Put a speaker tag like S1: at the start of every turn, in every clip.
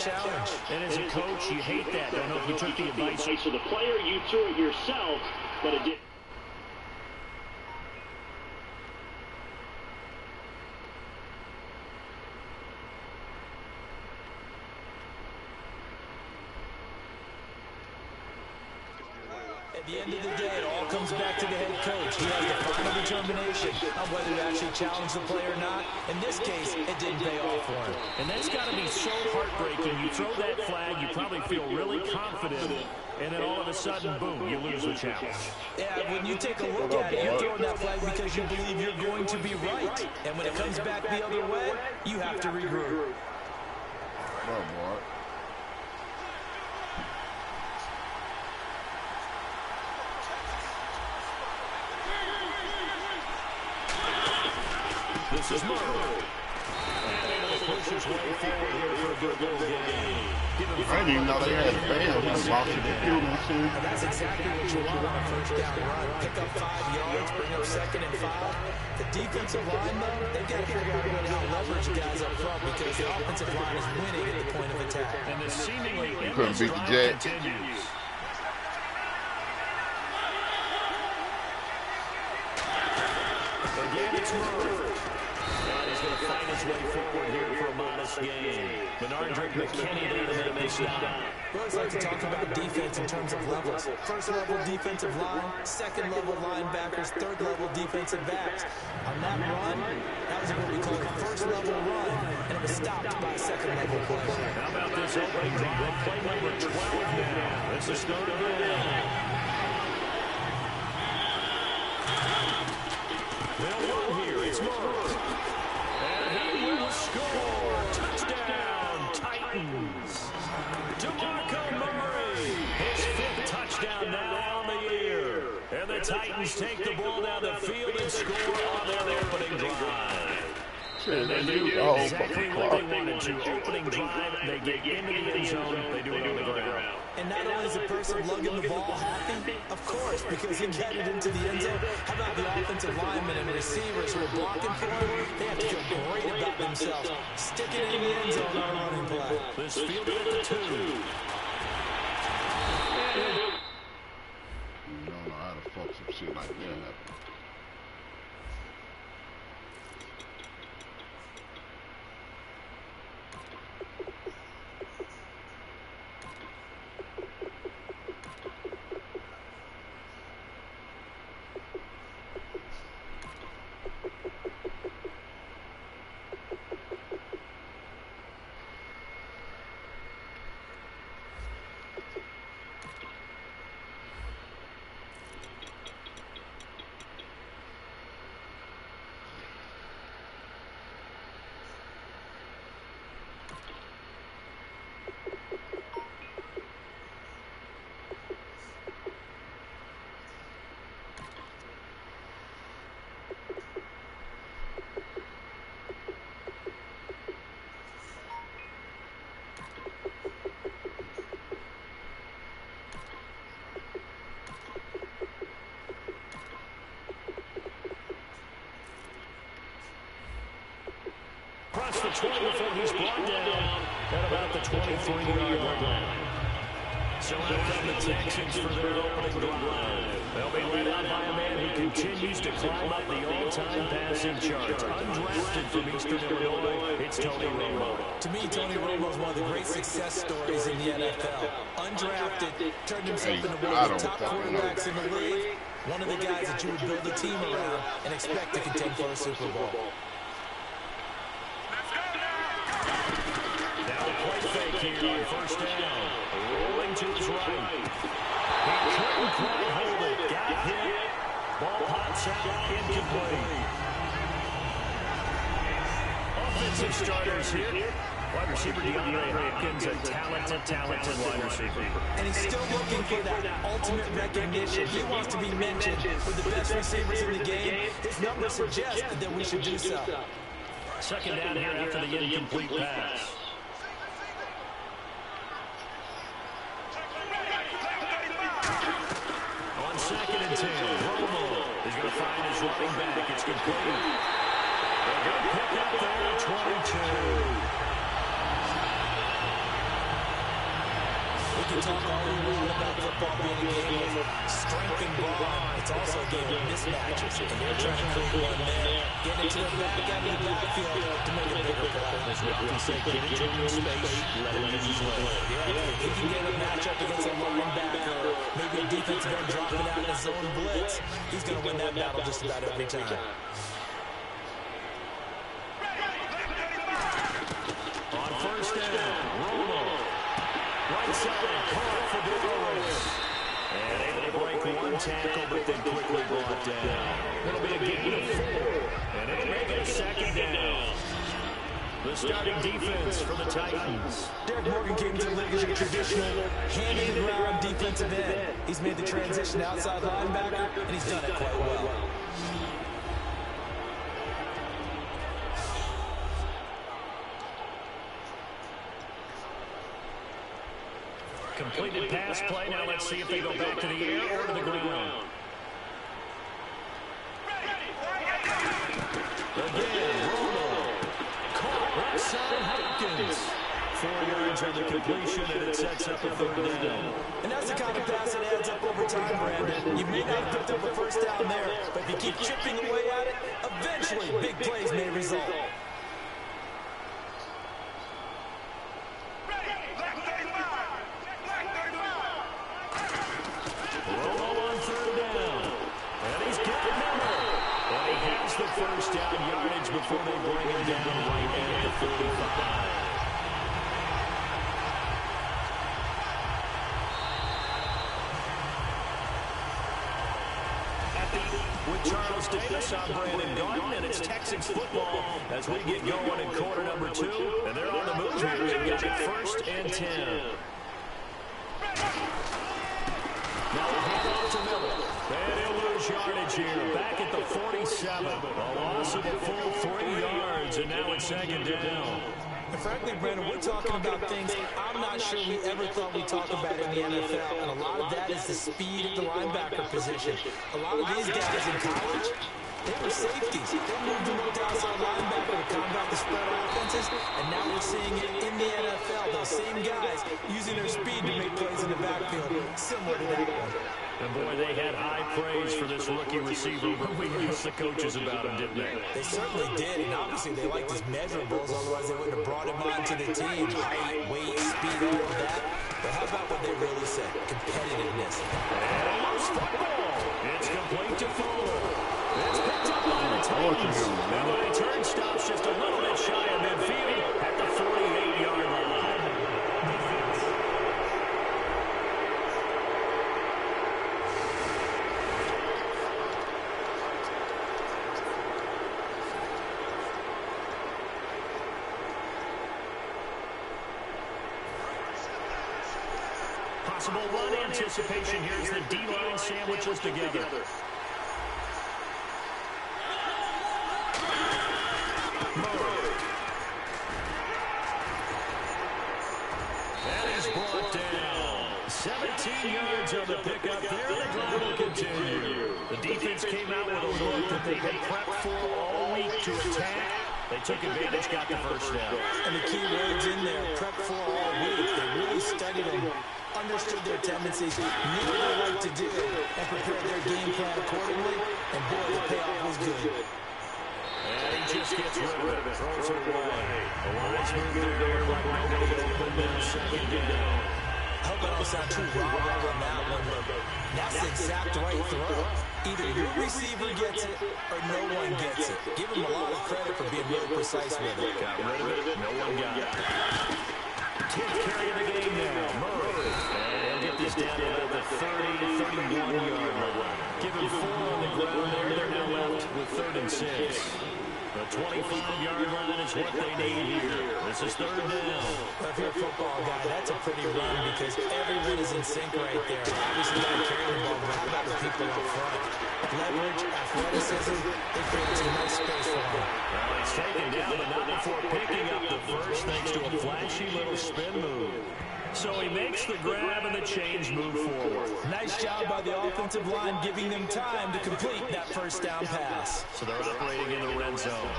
S1: challenge.
S2: And as a coach, you hate that. Don't know if you took the advice
S3: of the player, you threw it yourself, but it did.
S1: At the end of the day, it all comes back to the head coach. He has the final determination on whether to actually challenge the play or not. In this case, it didn't pay off for him.
S2: And that's got to be so heartbreaking. You throw that flag, you probably feel really confident, and then all of a sudden, boom, you lose the challenge.
S1: Yeah, when you take a look at it, you're throwing that flag because you believe you're going to be right. And when it comes back the other way, you have to regroup.
S4: Oh, boy.
S2: This is Murray. And he pushes way forward here for a good goal game.
S4: I didn't even know they had fans. I lost the field and shit.
S1: And that's exactly what you want on a first down run. Pick up 5 yards, bring up 2nd and 5. The defensive line, though, they've got to figure out a way to leverage guys up front because the offensive line is winning at the point of attack.
S2: And the seemingly
S4: couldn't beat the Jets.
S2: Continues. Again, it's Murray. And he's going to find his way forward here for a modest gain. Bernard McKinney there to make stop.
S1: We always like to talk about defense in terms of levels. First level defensive line, second level linebackers, third level defensive backs. On that run, that was what we call a first level run, and it was stopped by a second level player.
S2: How about this opening drive? Play number 12 now. This is third down. They'll run here. It's Murray. And he will score. Touchdown, Titans. DeMarco Murray. His 5th touchdown now on the year. And the Titans take the ball down the field and score on their opening drive. And they do exactly what they wanted to. Opening drive, they get into the end zone, they do it on the ground.
S1: And not only is the person lugging the ball happy, of course, because he got it into the end zone. How about the offensive linemen and receivers who are blocking for him? They have to feel great about themselves. Stick it in the end zone on a running play.
S2: This field at the 2.
S4: You don't know how to fuck some shit like that.
S2: Across the 20 before he's brought down at about the 23-yard line. So out come the Texans for their opening drive. They'll be led out by a man who continues to climb up the all-time passing charts. Undrafted from Eastern Illinois, it's Tony Romo.
S1: To me, Tony Romo is one of the great success stories in the NFL. Undrafted, turned himself into one of the top quarterbacks in the league. One of the guys that you would build a team around and expect to contend for a Super Bowl.
S2: Now the play fake here on first down. Rolling to his right. He couldn't quite hold it. Got hit. Ball pops out. Incomplete. Offensive starters here. Wide receiver DeAndre Hopkins, a talented wide receiver.
S1: And he's still looking for that ultimate recognition. He wants to be mentioned with the best receivers in the game. His numbers suggest that we should do so.
S2: Second down here after the incomplete pass. On 2nd and 10, Romo is going to find his running back. It's complete. A good pick up there at 22.
S1: can talk all we want about football being a game of strength and brawn. It's also a game of mismatches, and they're trying to create one there. Get into the back out of the backfield to make a bigger play.
S2: As Rocky said, get into your space, let him use his leg.
S1: Yeah, if he can get a matchup against a linebacker, maybe a defensive end dropping out in a zone blitz, he's going to win that battle just about every time.
S2: On first down, Romo. Right side, caught for Dillowitz. And able to break one tackle, but then quickly brought down. It'll be a gain of 4. And it'll make it a second down. The starting defense for the Titans.
S1: Derek Morgan came into the league as a traditional hand-in-the-ground defensive end. He's made the transition to outside linebacker, and he's done it quite well.
S2: Completed pass play. Now let's see if they go back to the air or to the ground. Again, Romo. Caught right side, Hopkins. 4 yards on the completion, and it sets up a third down.
S1: And that's the kind of pass that adds up over time, Brandon. You may not have picked up a first down there, but if you keep chipping away at it, eventually big plays may result.
S2: First down yardage before they bring him down right at the 45. With Charles Davis, I'm Brandon Garden, and it's Texans football as we get going in quarter number 2. And they're on the move here. They've got it 1st and 10. Now the handoff to Miller. And he'll lose yardage here. Back at the 47. A loss of a full 3 yards, and now it's second down.
S1: And frankly, Brandon, we're talking about things I'm not sure we ever thought we'd talk about in the NFL. And a lot of that is the speed at the linebacker position. A lot of these guys in college, they were safeties. They moved them up to outside linebacker to combat the spread offenses. And now we're seeing it in the NFL. Those same guys using their speed to make plays in the backfield, similar to that one.
S2: And boy, they had high praise for this rookie receiver when we asked the coaches about him, didn't they?
S1: They certainly did, and obviously they liked his measurables, otherwise they wouldn't have brought him onto the team. Height, weight, speed, all of that. But how about what they really said? Competitiveness.
S2: And loose football. It's complete to Fuller. It's picked up by the Titans. And the return stops just a little bit shy of midfield at the 48-yard line. Possible run anticipation here as the D-line sandwiches together. Murray. That is brought down. 17 yards on the pickup there. The drive will continue. The defense came out with a look that they had prepped for all week to attack. They took advantage, got the first down.
S1: And the key words in there, prepped for all week. They really studied them, understood their tendencies, knew what they like to do, and prepared their game plan accordingly. And boy, the payoff was good.
S2: And he just gets rid of it, throws it away. The line's moving there like nobody opened their second down.
S1: I hope I don't sound too rah-rah on that one, but that's the exact right throw. Either your receiver gets it or no one gets it. Give him a lot of credit for being really precise with it.
S2: Got rid of it, no one got it. 10th carry of the game now, Murray. And he'll get this down to about the 30-31-yard line. Give him 4 on the ground there. They're now left with 3rd and 6. The 25-yard line is what they need here. This is 3rd down.
S1: Well, if you're a football guy, that's a pretty run because everyone is in sync right there. Obviously, got to carry the ball, but how about the people up front? Leverage, athleticism, they create some nice space for him.
S2: Well, it's taken down, but not before picking up the first thanks to a flashy little spin move. So he makes the grab and the change move forward.
S1: Nice job by the offensive line giving them time to complete that first down pass.
S2: So they're operating in the red zone.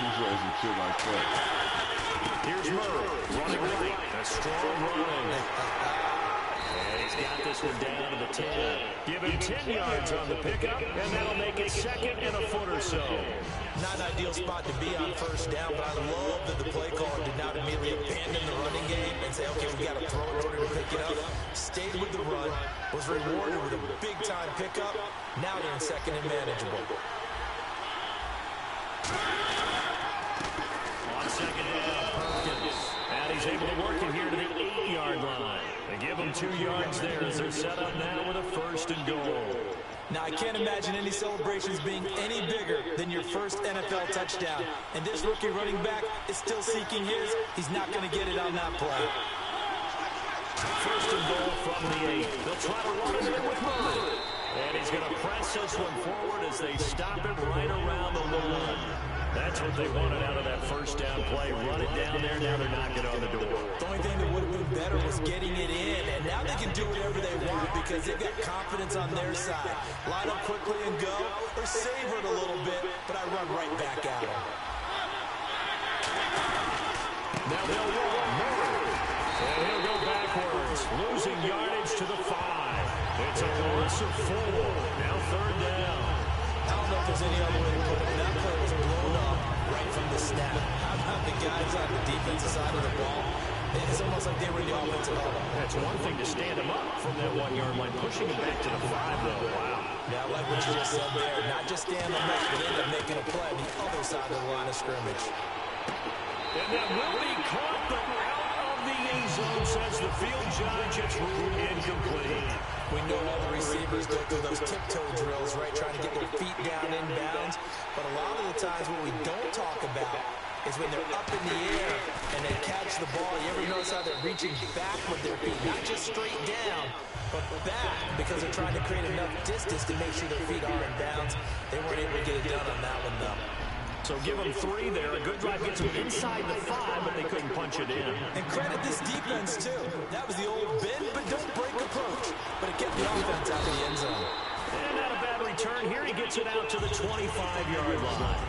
S4: He's raising shit like that.
S2: Here's Murray running right. A strong run. And he's got this one down to the 10. Give him 10 yards on the pickup, and that'll make it second and a foot or so.
S1: Not an ideal spot to be on first down, but I love that the play caller did not immediately abandon the running game and say, okay, we got to throw it in order to pick it up. Stayed with the run, was rewarded with a big-time pickup. Now they're in second and manageable.
S2: On second down, Perkins. And he's able to work it here to the 8-yard line. They give him 2 yards there as they're set up now with a first and goal.
S1: Now, I can't imagine any celebrations being any bigger than your first NFL touchdown. And this rookie running back is still seeking his. He's not going to get it on that play.
S2: First and goal from the 8. They'll try to run it in with Murray. And he's going to press this one forward as they stop it right around the line. That's what they wanted out of that first down play. Run it down there. Now they're knocking on the door.
S1: The only thing that would have been better was getting it in. And now they can do whatever they want because they've got confidence on their side. Line up quickly and go, or savor it a little bit, but I run right back at them.
S2: Now they'll roll Murray. And he'll go backwards, losing yardage to the 5. It's a loss of 4. Now third down.
S1: I don't know if there's any other way to put it. That play was blown up right from the snap. How about the guys on the defensive side of the ball? It's almost like they were in the offensive huddle.
S2: That's one thing to stand him up from that 1-yard line, pushing him back to the 5, though. Wow.
S1: Yeah, I like what you just said there. Not just stand them up, but end up making a play on the other side of the line of scrimmage.
S2: And that will be caught, but out of the end zone, says the field judge. It's ruled incomplete.
S1: We know all the receivers go through those tiptoe drills, right, trying to get their feet down inbounds. But a lot of the times what we don't talk about is when they're up in the air and they catch the ball. You ever notice how they're reaching back with their feet? Not just straight down, but back, because they're trying to create enough distance to make sure their feet are in bounds. They weren't able to get it done on that one, though.
S2: So give them 3 there. A good drive gets them inside the 5, but they couldn't punch it in.
S1: And credit this defense, too. That was the old bend, but don't break approach. But it kept the offense out of the end zone.
S2: And not a bad return here. He gets it out to the 25-yard line.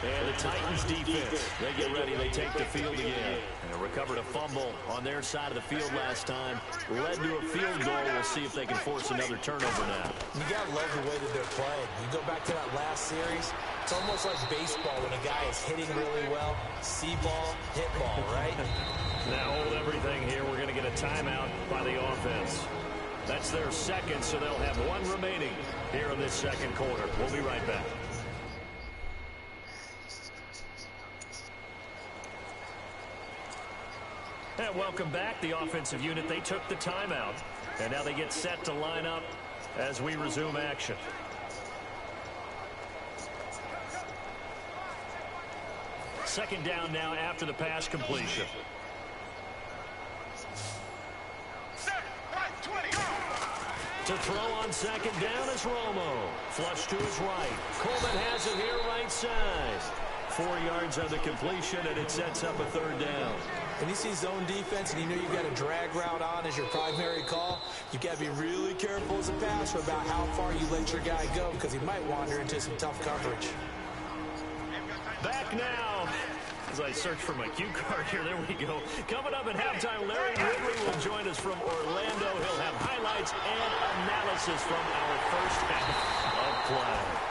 S2: And the Titans defense, they get ready. They take the field again. And recovered a fumble on their side of the field last time. Led to a field goal. We'll see if they can force another turnover now.
S1: You got to love the way that they're playing. You go back to that last series, it's almost like baseball when a guy is hitting really well. See ball, hit ball, right?
S2: Now hold everything here. We're going to get a timeout by the offense. That's their second, so they'll have 1 remaining here in this second quarter. We'll be right back. And welcome back. The offensive unit, they took the timeout. And now they get set to line up as we resume action. Second down now after the pass completion. To throw on second down is Romo. Flush to his right. Coleman has it here right side. 4 yards on the completion, and it sets up a third down.
S1: When you see zone defense and you know you've got a drag route on as your primary call, you've got to be really careful as a passer about how far you let your guy go because he might wander into some tough coverage.
S2: Back now. As I search for my cue card here, there we go. Coming up at halftime, Larry Ridley will join us from Orlando. He'll have highlights and analysis from our first half of play.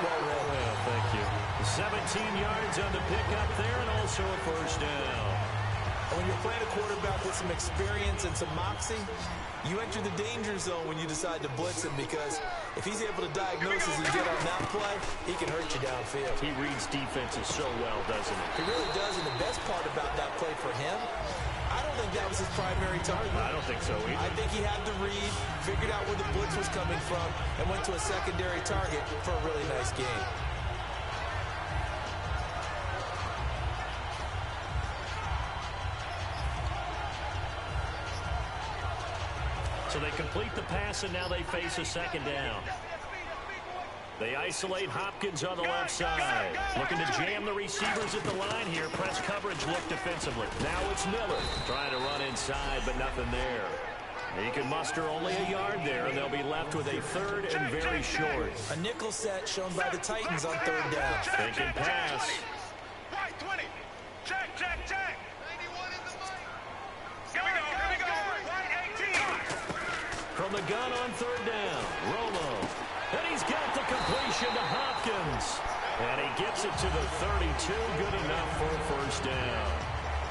S2: Well, thank you. 17 yards on the pickup there and also a first down.
S1: When you're playing a quarterback with some experience and some moxie, you enter the danger zone when you decide to blitz him because if he's able to diagnose as he did on that play, he can hurt you downfield.
S2: He reads defenses so well, doesn't he?
S1: He really does, and the best part about that play for him, I don't think that was his primary target.
S2: I don't think so either.
S1: I think he had the read, figured out where the blitz was coming from, and went to a secondary target for a really nice game.
S2: So they complete the pass, and now they face a second down. They isolate Hopkins on the left side. Looking to jam the receivers at the line here. Press coverage look defensively. Now it's Miller trying to run inside, but nothing there. He can muster only a yard there, and they'll be left with a third and very short.
S1: A nickel set shown by the Titans on third down.
S2: Faking pass.
S5: Right 20. Check. Here we go. Right 18.
S2: From the gun on third down, Romo. And he's got the completion to Hopkins. And he gets it to the 32. Good enough for a first down.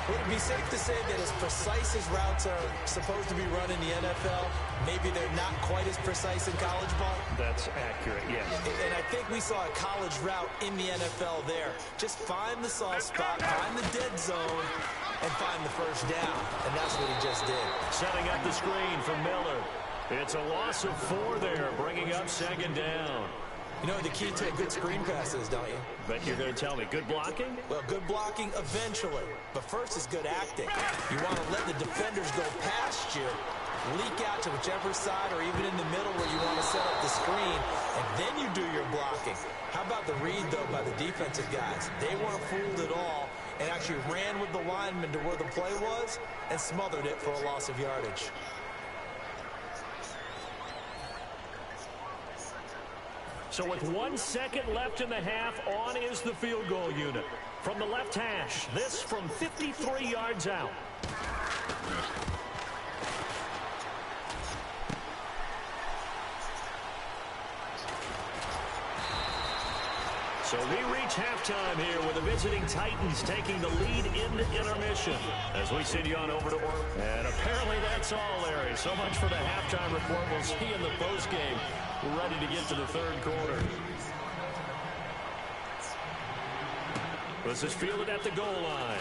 S1: Would it be safe to say that as precise as routes are supposed to be run in the NFL, maybe they're not quite as precise in college ball?
S2: That's accurate, yes.
S1: And I think we saw a college route in the NFL there. Just find the soft spot, find the dead zone, and find the first down. And that's what he just did.
S2: Setting up the screen for Miller. It's a loss of 4 there, bringing up second down.
S1: You know what the key to a good screen pass is, don't you?
S2: Bet you're going to tell me good blocking?
S1: Well, good blocking eventually. But first is good acting. You want to let the defenders go past you, leak out to whichever side or even in the middle where you want to set up the screen, and then you do your blocking. How about the read, though, by the defensive guys? They weren't fooled at all and actually ran with the lineman to where the play was and smothered it for a loss of yardage.
S2: So with 1 second left in the half, on is the field goal unit. From the left hash, this from 53 yards out. So we reach halftime here with the visiting Titans taking the lead into intermission. As we send you on over to work. And apparently that's all, Larry. So much for the halftime report. We'll see you in the postgame. We're ready to get to the third quarter. This is fielded at the goal line.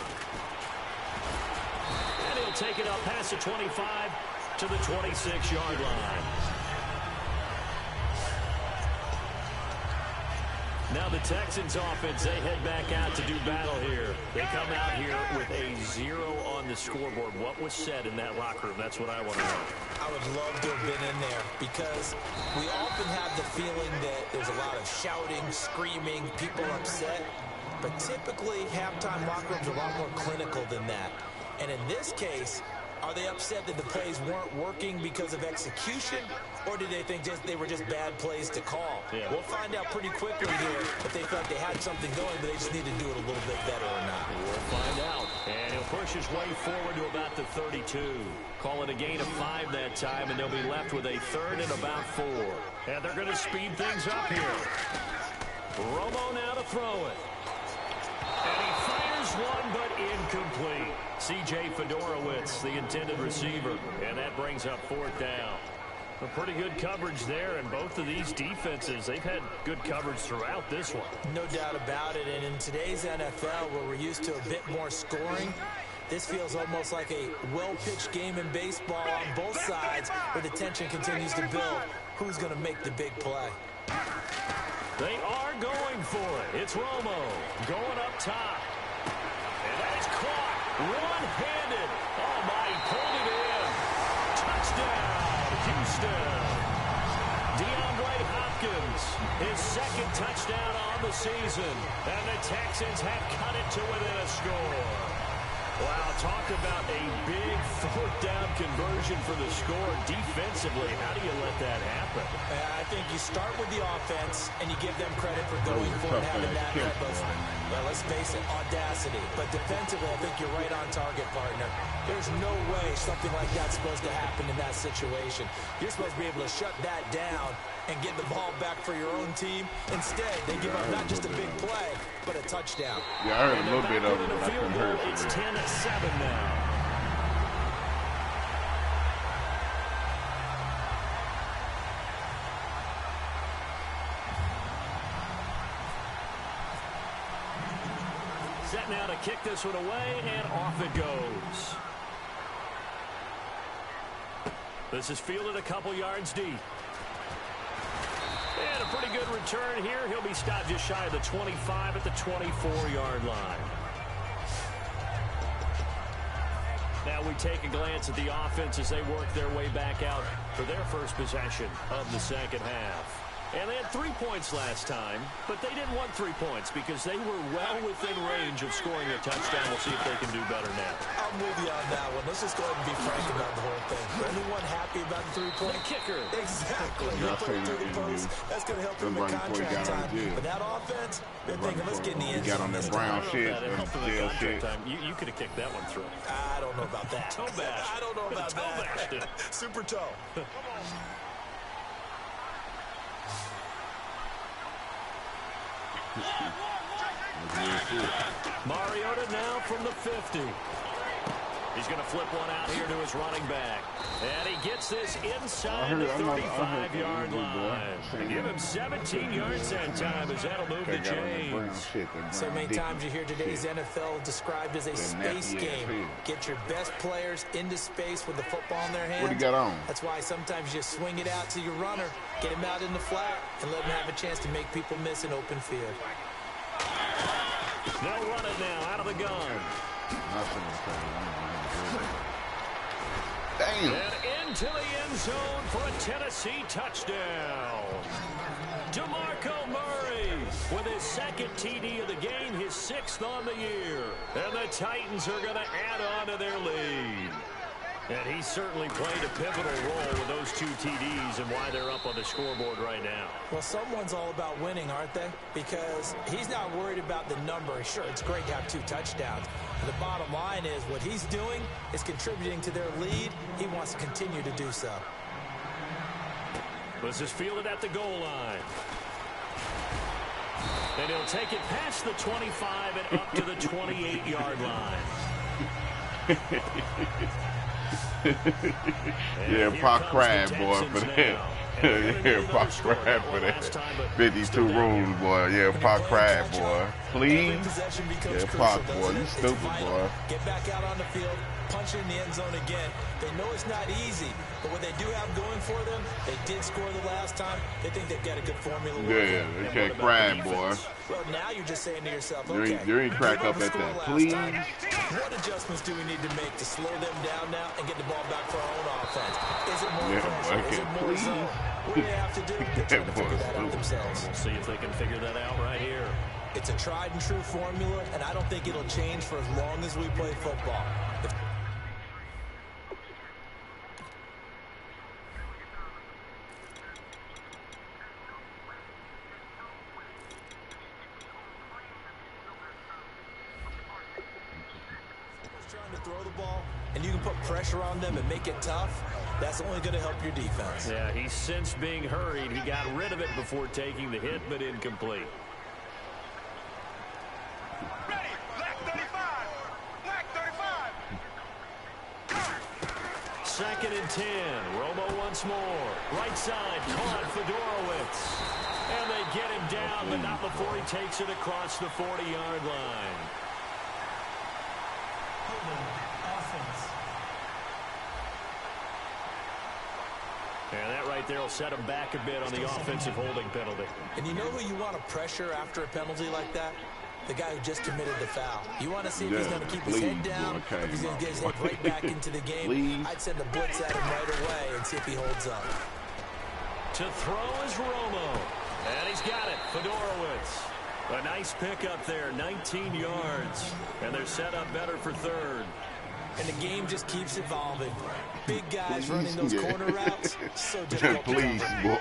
S2: And he'll take it up past the 25 to the 26-yard line. Now the Texans offense, they head back out to do battle here. They come out here with a 0 on the scoreboard. What was said in that locker room? That's what I want to know.
S1: I would love to have been in there because we often have the feeling that there's a lot of shouting, screaming, people upset. But typically, halftime locker rooms are a lot more clinical than that. And in this case, are they upset that the plays weren't working because of execution, or did they think they were just bad plays to call?
S2: Yeah.
S1: We'll find out pretty quickly here if they felt they had something going, but they just need to do it a little bit better or not.
S2: We'll find out. And he'll push his way forward to about the 32. Call it a gain of 5 that time, and they'll be left with a third and about 4. And they're going to speed things up here. Romo now to throw it. And he fires one, but incomplete. C.J. Fedorowicz, the intended receiver. And that brings up 4th down. A pretty good coverage there, and both of these defenses, they've had good coverage throughout this one.
S1: No doubt about it, and in today's NFL, where we're used to a bit more scoring, this feels almost like a well-pitched game in baseball on both sides, where the tension continues to build. Who's going to make the big play?
S2: They are going for it. It's Romo going up top. And that is caught one-handed. Oh, my, he pulled it in. Touchdown, Houston. DeAndre Hopkins, his second touchdown on the season. And the Texans have cut it to within a score. Wow, talk about a big 4th down conversion for the score defensively. How do you let that happen?
S1: I think you start with the offense, and you give them credit for going for it, having that type of, well, let's face it, audacity. But defensively, I think you're right on target, partner. There's no way something like that's supposed to happen in that situation. You're supposed to be able to shut that down and get the ball back for your own team. Instead, they give up not just a big play, but a touchdown.
S4: Yeah, I heard a little bit of it, but I couldn't hear it.
S2: It's 10-7 now. Set now to kick this one away, and off it goes. This is fielded a couple yards deep. And a pretty good return here. He'll be stopped just shy of the 25 at the 24-yard line. Now we take a glance at the offense as they work their way back out for their first possession of the second half. And they had 3 points last time, but they didn't want 3 points because they were well within range of scoring a touchdown. We'll see if they can do better now.
S1: I'm with you on that one. Let's just go ahead and be frank about the whole thing. Anyone happy about the 3-point?
S2: The kicker.
S1: Exactly. You put it through the post. That's going to help him in contract time. But that offense, they're thinking, let's get in the end zone.
S4: Got on that brown shit, jail shit.
S2: You could have kicked that one through.
S1: I don't know about that.
S2: Toe bash.
S1: I don't know about that. Super toe.
S2: Mariota now from the 50. He's going to flip one out here to his running back. And he gets this inside the 35-yard line. Give him 17 yards that time as that'll move the chains.
S1: So many times you hear today's NFL described as a space game. Get your best players into space with the football in their hands.
S4: What do you got on?
S1: That's why sometimes you swing it out to your runner, get him out in the flat, and let him have a chance to make people miss an open field.
S2: They'll run it now out of the gun.
S4: Damn.
S2: And into the end zone for a Tennessee touchdown. DeMarco Murray with his second TD of the game, his 6th on the year. And the Titans are going to add on to their lead. And he certainly played a pivotal role with those 2 TDs and why they're up on the scoreboard right now.
S1: Well, someone's all about winning, aren't they? Because he's not worried about the number. Sure, it's great to have 2 touchdowns. But the bottom line is what he's doing is contributing to their lead. He wants to continue to do so.
S2: This is fielded at the goal line. And he'll take it past the 25 and up to the 28-yard line.
S4: Yeah, Pop cried, boy, for that. Yeah, Pop cried for that. 52 rules, boy. Yeah, Pop cried, boy. Please. Yeah, Pop, boy. You stupid, boy.
S1: Get back out on the field, punch in the end zone again. They know it's not easy, but what they do have going for them, they did score the last time. They think they've got a good formula.
S4: Yeah, they can't cry, boy.
S1: Well, now you're just saying to yourself, okay,
S4: you ain't crack up at that. Please.
S1: What adjustments do we need to make to slow them down now and get the ball back for our own offense? Is it more pressure? Is it more zone? What do they have to do? They're trying to figure that out themselves.
S2: We'll see if they can figure that out right here.
S1: It's a tried and true formula, and I don't think it'll change for as long as we play football. Trying to throw the ball, and you can put pressure on them and make it tough, that's only going to help your defense.
S2: Yeah, he's since being hurried. He got rid of it before taking the hit, but incomplete.
S5: Ready, black 35. Black 35.
S2: 2nd and 10. Romo once more. Right side, caught Fedorowicz. And they get him down, but not before he takes it across the 40-yard line. And that right there will set him back a bit on the offensive holding penalty.
S1: And you know who you want to pressure after a penalty like that? The guy who just committed the foul. You want to see if he's going to keep his head down, or if he's going to get his head right back into the game. I'd send a blitz at him right away and see if he holds up.
S2: To throw is Romo. And he's got it. Fedorowicz. A nice pickup there, 19 yards. And they're set up better for 3rd.
S1: And the game just keeps evolving. Big guys running those corner routes, so difficult.
S4: Please, boy.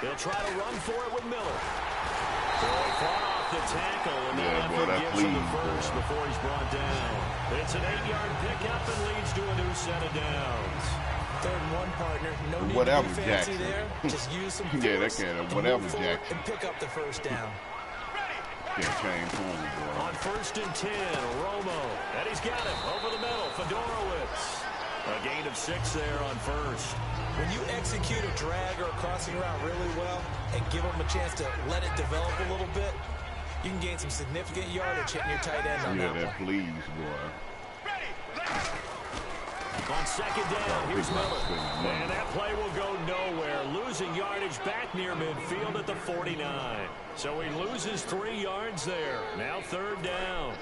S2: They'll try to run for it with Miller. Boy, fought off the tackle, and that gives him the first before he's brought down. It's an 8-yard pickup and leads to a new set of downs.
S1: 3rd and 1, partner. No need
S4: whatever,
S1: to be fancy
S4: Jackson.
S1: there. Just use some force
S4: Yeah, that can't. Whatever, Jackson.
S1: And pick up the first down.
S4: Can't change home, boy.
S2: On 1st and 10, Romo. And he's got him over the middle. Fedorowicz. A gain of 6 there on 1st.
S1: When you execute a drag or a crossing route really well and give them a chance to let it develop a little bit, you can gain some significant yardage hitting your tight end on that one.
S4: Please, boy.
S2: On 2nd down, here's Miller. And that play will go nowhere. Losing yardage back near midfield at the 49. So he loses 3 yards there. Now 3rd down.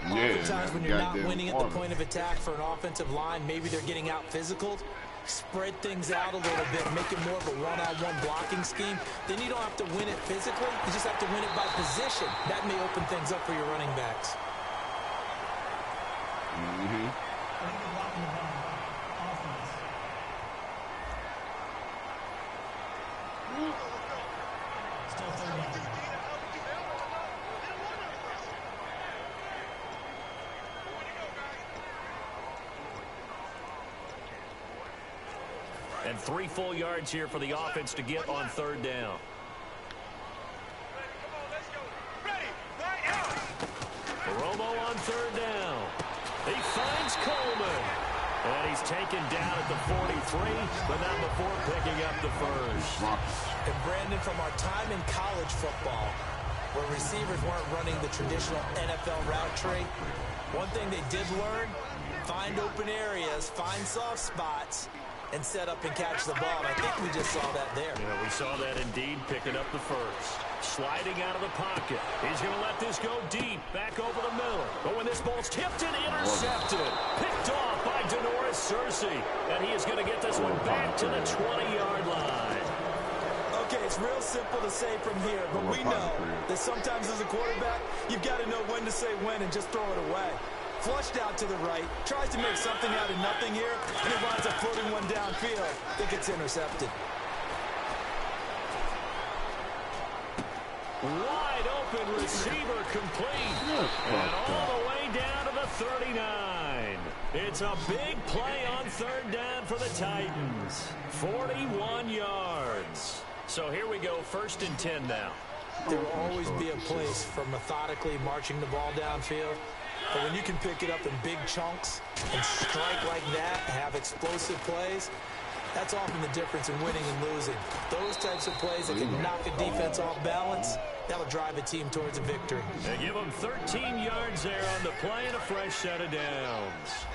S1: Oftentimes when you're not winning at the point of attack for an offensive line, maybe they're getting out physical. spread things out a little bit, make it more of a one-on-one blocking scheme, then you don't have to win it physically. You just have to win it by position. That may open things up for your running backs.
S2: And 3 full yards here for the offense to get on 3rd down. Romo on 3rd down. He finds Coleman. And he's taken down at the 43, but not before picking up the first.
S1: And Brandon, from our time in college football, where receivers weren't running the traditional NFL route tree, one thing they did learn, find open areas, find soft spots, and set up and catch the ball. I think we just saw that there.
S2: Yeah, we saw that indeed, picking up the first. Sliding out of the pocket. He's going to let this go deep, back over the middle. But when this ball's tipped and intercepted, picked off by Denoris Searcy. And he is going to get this one back to the 20-yard line.
S1: Okay, it's real simple to say from here, but we know that sometimes as a quarterback, you've got to know when to say when and just throw it away. Flushed out to the right, tries to make something out of nothing here, and he winds up floating one downfield. I think it's intercepted.
S2: Wide open receiver complete. And all the way down to the 39. It's a big play on 3rd down for the Titans. 41 yards. So here we go, 1st and 10 now.
S1: There will always be a place for methodically marching the ball downfield. But when you can pick it up in big chunks and strike like that, have explosive plays, that's often the difference in winning and losing. Those types of plays that can knock a defense off balance, that'll drive a team towards a victory.
S2: They give them 13 yards there on the play and a fresh set of downs.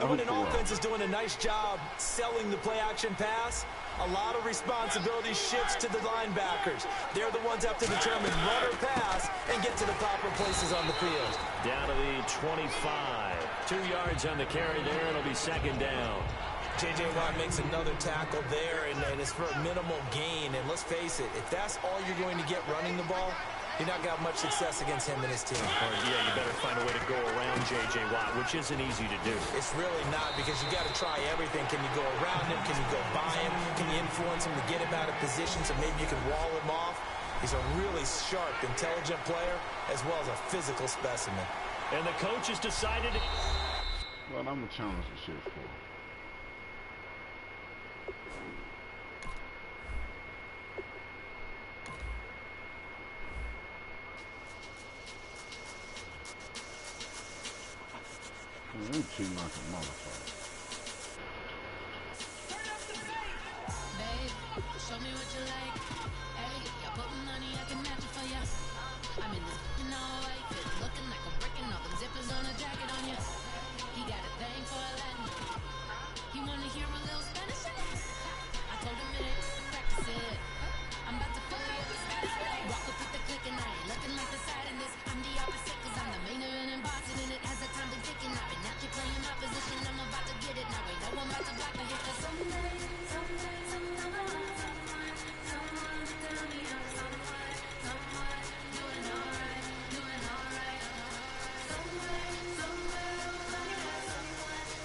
S1: And when an offense is doing a nice job selling the play-action pass, a lot of responsibility shifts to the linebackers. They're the ones that have to determine run or pass and get to the proper places on the field.
S2: Down to the 25. 2 yards on the carry there. It'll be 2nd down.
S1: J.J. Watt makes another tackle there, and it's for a minimal gain. And let's face it, if that's all you're going to get running the ball, you're not got much success against him and his team.
S2: Yeah, you better find a way to go around J.J. Watt, which isn't easy to do.
S1: It's really not, because you got to try everything. Can you go around him? Can you go by him? Can you influence him to get him out of position so maybe you can wall him off? He's a really sharp, intelligent player, as well as a physical specimen.
S2: And the coach has decided to...
S4: Well, I'm going to challenge the shit for him. You cheat like a motherfucker.
S6: Babe, show me what you like. Hey, y'all putting money, I can match it for ya. I'm in this all white fit, looking like I'm breaking all them zippers on a jacket on ya. He got a thing for a Latin. He wanna hear a little Spanish. I told him it, practice it. I'm about to fill you up the status. Walk up with the click and I ain't looking like the side in this. I'm the opposite, cause I'm the main event in Boston, and it has a time been ticking. I've been out here playing my position, I'm about to get it. Now I know I'm about to block the hit, cause someday, someone tell me I'm someone doing alright, doing alright. Somewhere, somebody has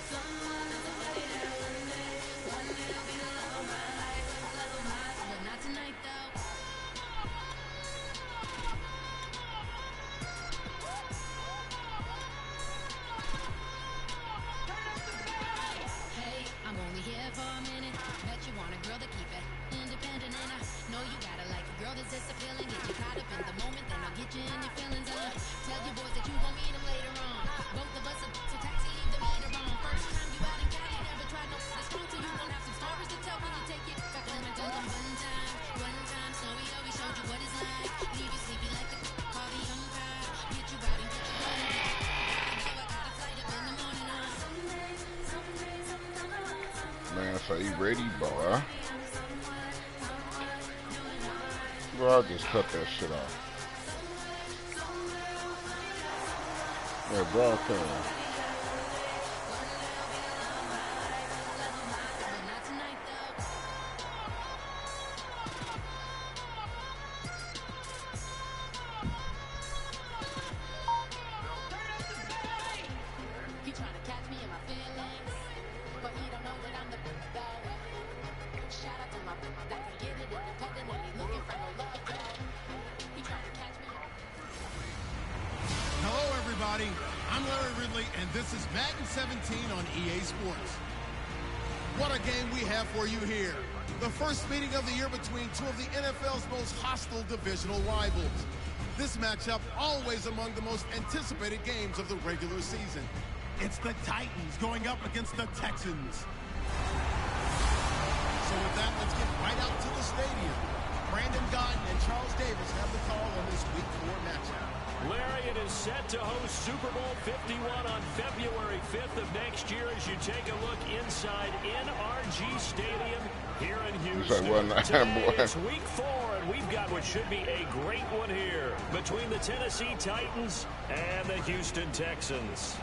S6: someone is somebody that one day will be the love of my life, but not tonight though. Hey, I'm only here for a minute. Bet you want a girl to keep it independent, and I know you gotta like a girl that's this appealing. Get you caught up in the moment, then I'll get you in your feelings. Tell your boys that you gon' meet them later on. Both of us are so taxi, leave the meter on. First time you out in Cali, never tried no strong, so you gon' have some stories to tell when you take it. Let me tell them one time, so we always showed you what it's like. Leave you sleepy like the call the young crowd. Get you out and get you going. I got a flight up in the morning on someday.
S4: Man, so you ready, boy? Bro, I'll just cut that shit off. Yeah, broadcast.
S7: and this is Madden 17 on EA Sports. What a game we have for you here. The first meeting of the year between two of the NFL's most hostile divisional rivals. This matchup always among the most anticipated games of the regular season. It's the Titans going up against the Texans. So with that, let's get right out to the stadium. Brandon Gaudin and Charles Davis have the call on this Week 4 matchup.
S2: Larry, it is set to host Super Bowl 51 on February 5th of next year as you take a look inside NRG Stadium here in Houston. Today it's Week 4, and we've got what should be a great one here between the Tennessee Titans and the Houston Texans.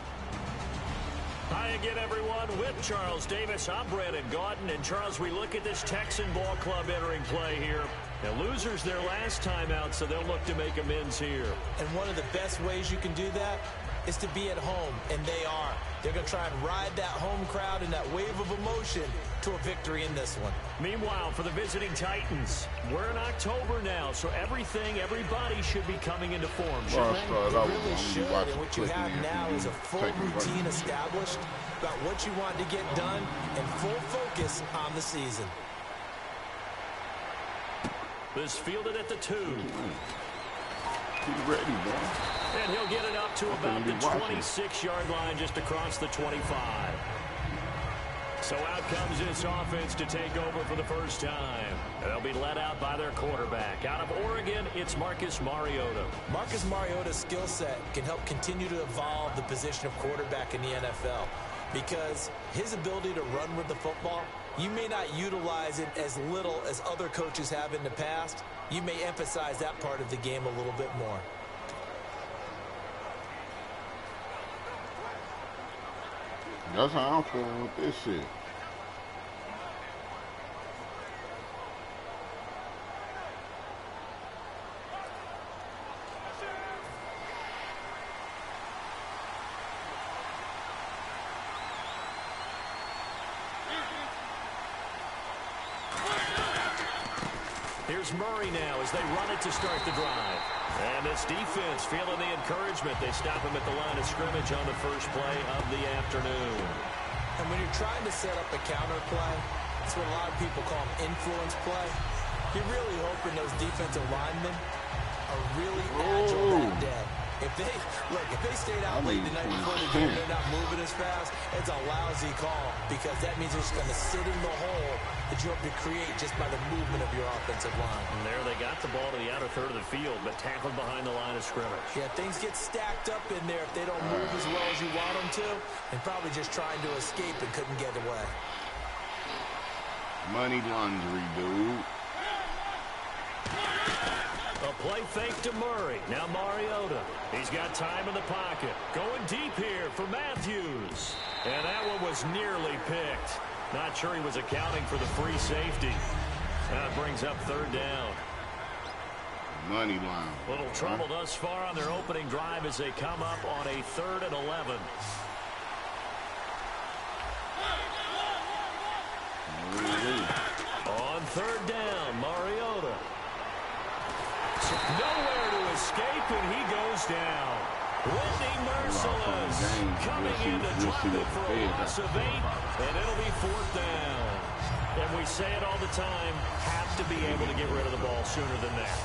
S2: Hi again, everyone, with Charles Davis. I'm Brandon Gaudin, and Charles, we look at this Texan ball club entering play here. Now, losers their last time out, so they'll look to make amends here.
S1: And one of the best ways you can do that is to be at home, and they are. They're going to try and ride that home crowd and that wave of emotion to a victory in this one.
S2: Meanwhile, for the visiting Titans, we're in October now, so everybody should be coming into form.
S1: It really should, and what you have now is a full routine established about what you want to get done and full focus on the season.
S2: This fielded at the 2.
S4: He's ready, bro.
S2: And he'll get it up to about the 26-yard line, just across the 25. So out comes this offense to take over for the first time. They'll be led out by their quarterback. Out of Oregon, it's Marcus Mariota.
S1: Marcus Mariota's skill set can help continue to evolve the position of quarterback in the NFL because his ability to run with the football, you may not utilize it as little as other coaches have in the past. You may emphasize that part of the game a little bit more.
S4: That's how I'm feeling with this shit.
S2: Here's Murray now as they run it to start the drive. And this defense feeling the encouragement. They stop him at the line of scrimmage on the first play of the afternoon.
S1: And when you're trying to set up a counter play, that's what a lot of people call an influence play. You're really hoping those defensive linemen are really agile that day. If they stayed out late the night before the game, they're not moving as fast, it's a lousy call because that means they're just going to sit in the hole that you hope to create just by the movement of your offensive line.
S2: And there they got the ball to the outer third of the field, but tackled behind the line of scrimmage.
S1: Yeah, things get stacked up in there if they don't move as well as you want them to, and probably just trying to escape and couldn't get away.
S4: Money laundry, dude.
S2: A play fake to Murray. Now Mariota. He's got time in the pocket. Going deep here for Matthews. And that one was nearly picked. Not sure he was accounting for the free safety. That brings up third down.
S4: Money line.
S2: Little trouble thus far on their opening drive as they come up on a 3rd and 11. On 3rd down, Mariota. Nowhere to escape, and he goes down. Whitney Merciless coming in to drop it for a loss of 8, and it'll be 4th down. And we say it all the time, have to be able to get rid of the ball sooner than that.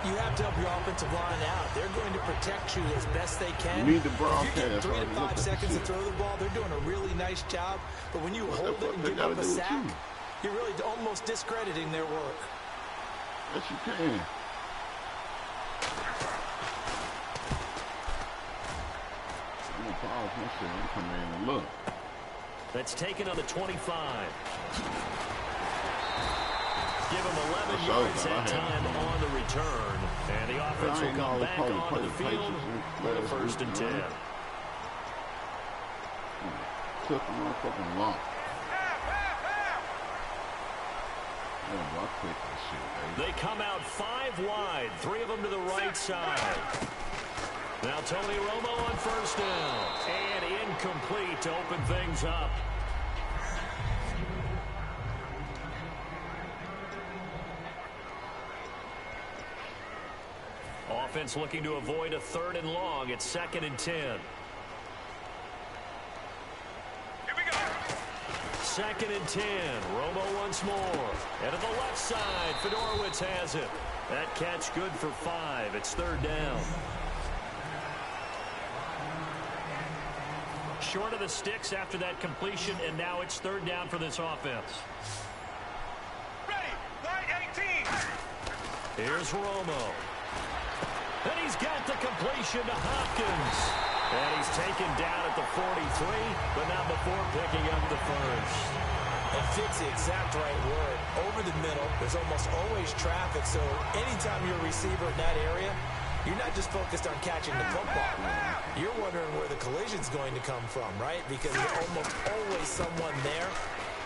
S1: You have to help your offensive line out. They're going to protect you as best they can.
S4: You need the
S1: broadcast. If you get 3 to 5 seconds to throw the ball, they're doing a really nice job. But when you hold it and give up a sack, you're really almost discrediting their work.
S4: Yes, you can. I'm going to pause my shit. I'm coming in and look.
S2: That's taken on the 25. Give him 11 yards that time on the return. And the offense will come back onto the field with a 1st and 10.
S4: Took a motherfucking long. Oh, I quit this shit, baby.
S2: They come out 5 wide, 3 of them to the right side. Now Tony Romo on 1st down. And incomplete to open things up. Offense looking to avoid a 3rd and long. It's 2nd and 10. 2nd and 10. Romo once more. And to the left side, Fedorowicz has it. That catch good for 5. It's 3rd down. Short of the sticks after that completion, and now it's 3rd down for this offense.
S5: Ready, line 18.
S2: Here's Romo. And he's got the completion to Hopkins. And he's taken down at the 43, but not before picking up the first.
S1: And fits the exact right word. Over the middle, there's almost always traffic, so anytime you're a receiver in that area, you're not just focused on catching the football. You're wondering where the collision's going to come from, right? Because there's almost always someone there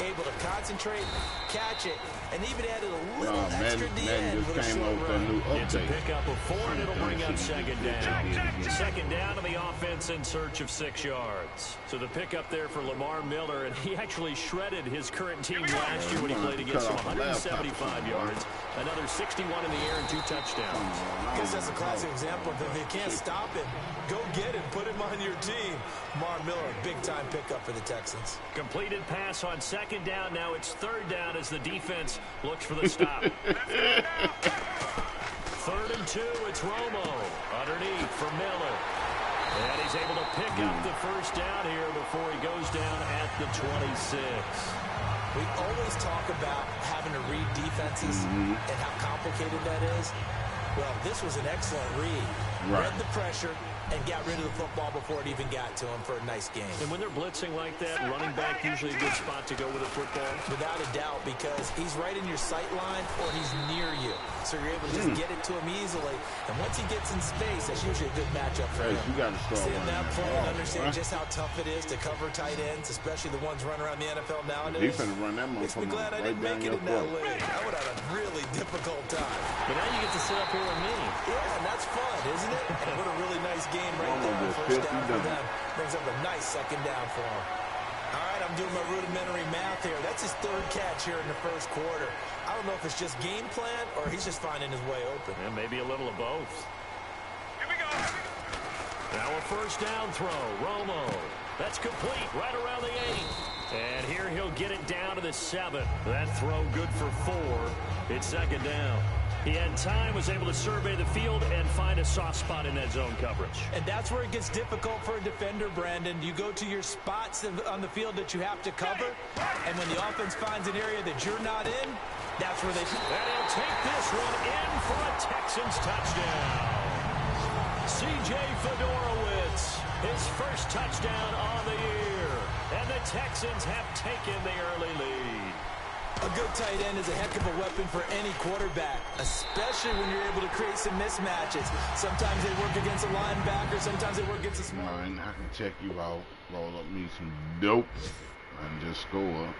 S1: able to concentrate, catch it, and even added a little extra at the end with a short run.
S2: It's a pickup of 4, and it'll bring up 2nd down. 2nd down to the offense in search of 6 yards. So the pickup there for Lamar Miller, and he actually shredded his current team last year when he played against them. 175 yards, another 61 in the air, and 2 touchdowns.
S1: I guess that's a classic example of if you can't stop him, go get him, put him on your team. Lamar Miller, big-time pickup for the Texans.
S2: Completed pass on 2nd down. Now it's 3rd down as the defense looks for the stop. 3rd and 2. It's Romo underneath for Miller. And he's able to pick up the first down here before he goes down at the 26.
S1: We always talk about having to read defenses and how complicated that is. Well, this was an excellent read. Read the pressure and got rid of the football before it even got to him for a nice game.
S2: And when they're blitzing like that, running back usually a good spot to go with the football.
S1: Without a doubt, because he's right in your sight line or he's near you. So you're able to just get it to him easily. And once he gets in space, that's usually a good matchup for him.
S4: You got to start
S1: seeing that play and understand just how tough it is to cover tight ends, especially the ones running around the NFL nowadays.
S4: Defense run that
S1: Makes me glad I didn't make it in that league. I would have a really difficult time.
S2: But now you get to sit up here with me.
S1: Yeah, and that's fun, isn't it? And what a really nice game right there. First down for them. Brings up a nice 2nd down for him. All right, I'm doing my rudimentary math here. That's his 3rd catch here in the first quarter. I don't know if it's just game plan or he's just finding his way open.
S2: And maybe a little of both.
S5: Here we go.
S2: Now a 1st down throw. Romo. That's complete right around the 8. And here he'll get it down to the 7. That throw good for 4. It's 2nd down. He had time, was able to survey the field and find a soft spot in that zone coverage.
S1: And that's where it gets difficult for a defender, Brandon. You go to your spots on the field that you have to cover, and when the offense finds an area that you're not in, that's where they...
S2: And he'll take this one in for a Texans touchdown. C.J. Fedorowicz, his first touchdown on the year. And the Texans have taken the early lead.
S1: A good tight end is a heck of a weapon for any quarterback, especially when you're able to create some mismatches. Sometimes they work against a linebacker, sometimes they work against a small...
S4: Man, I can check you out, roll up me some dope, and just score.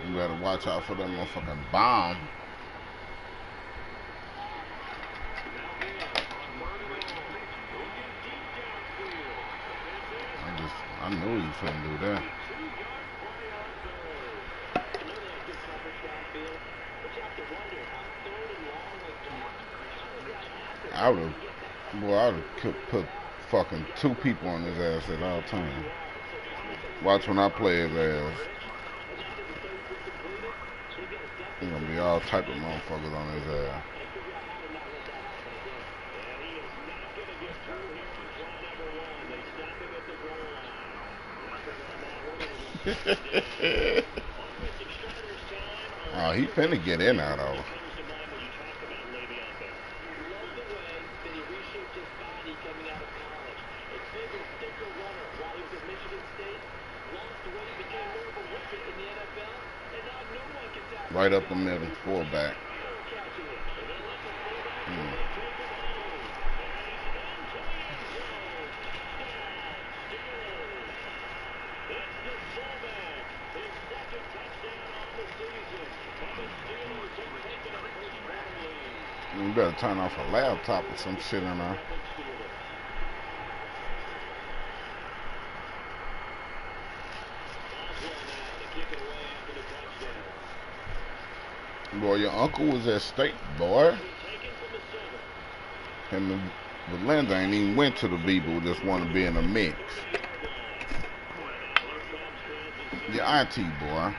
S4: You better watch out for that motherfucking bomb. I knew you couldn't do that. I would have put fucking 2 people on his ass at all times. Watch when I play his ass. There's gonna be all type of motherfuckers on his ass. Oh, he finna get in out of. Right up the middle, fullback. You better turn off a laptop or some shit in there. Boy, your uncle was at state, boy. Him and Belinda ain't even went to the Beeble, just want to be in the mix. Your auntie, boy.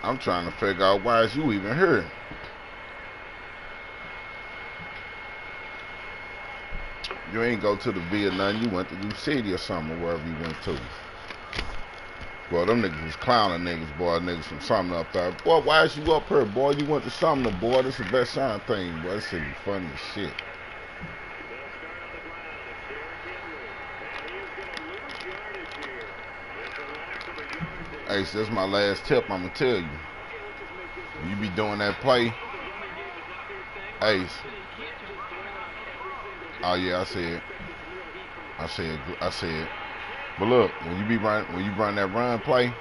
S4: I'm trying to figure out why is you even here. You ain't go to the Vietnam, you went to New City or something, or wherever you went to. Boy, them niggas was clowning niggas, boy. Niggas from something up there. Boy, why is you up here, boy? You went to something, boy. This is the best sign thing, boy. This shit be funny as shit. Ace, that's my last tip I'm gonna tell you. When you be doing that play, Ace. Oh yeah, I see it. But look, when you run that run play,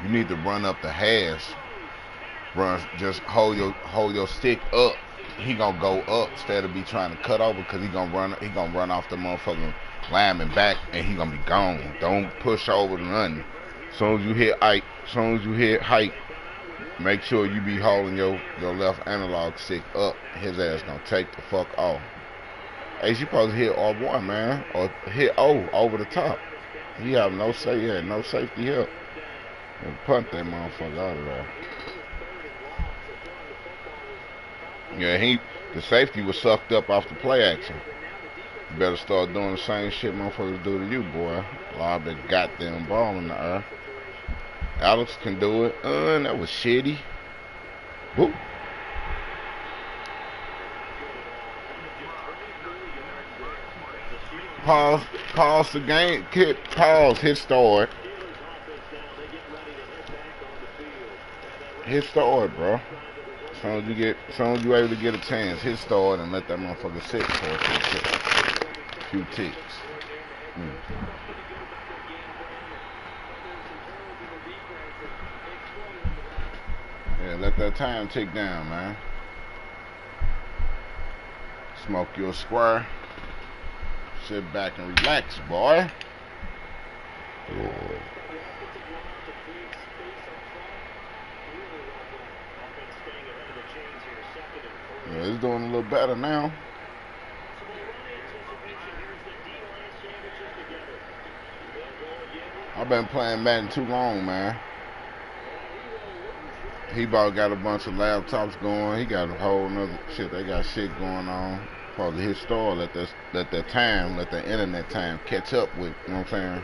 S4: you need to run up the hash. Just hold your stick up. He gonna go up instead of be trying to cut over, because he gonna run off the motherfucking lineman back and he gonna be gone. Don't push over to nothing. As soon as you hit height, make sure you be holding your left analog stick up. His ass gonna take the fuck off. Hey, you supposed to hit R1, man, or hit O over the top. He have no safety help. And punt that motherfucker out of there. Yeah, the safety was sucked up off the play action. You better start doing the same shit motherfuckers do to you, boy. Lob that goddamn ball in the air. Alex can do it. That was shitty. Whoop. Pause the game. Pause. Hit start. Hit start, bro. As soon as you able to get a chance, hit start and let that motherfucker sit for a few ticks. Yeah, let that time tick down, man. Smoke your square. Sit back and relax, boy. Yeah, it's doing a little better now. I've been playing Madden too long, man. He about got a bunch of laptops going. He got a whole nother shit. They got shit going on. Probably his store, let the internet time catch up with, you know what I'm saying?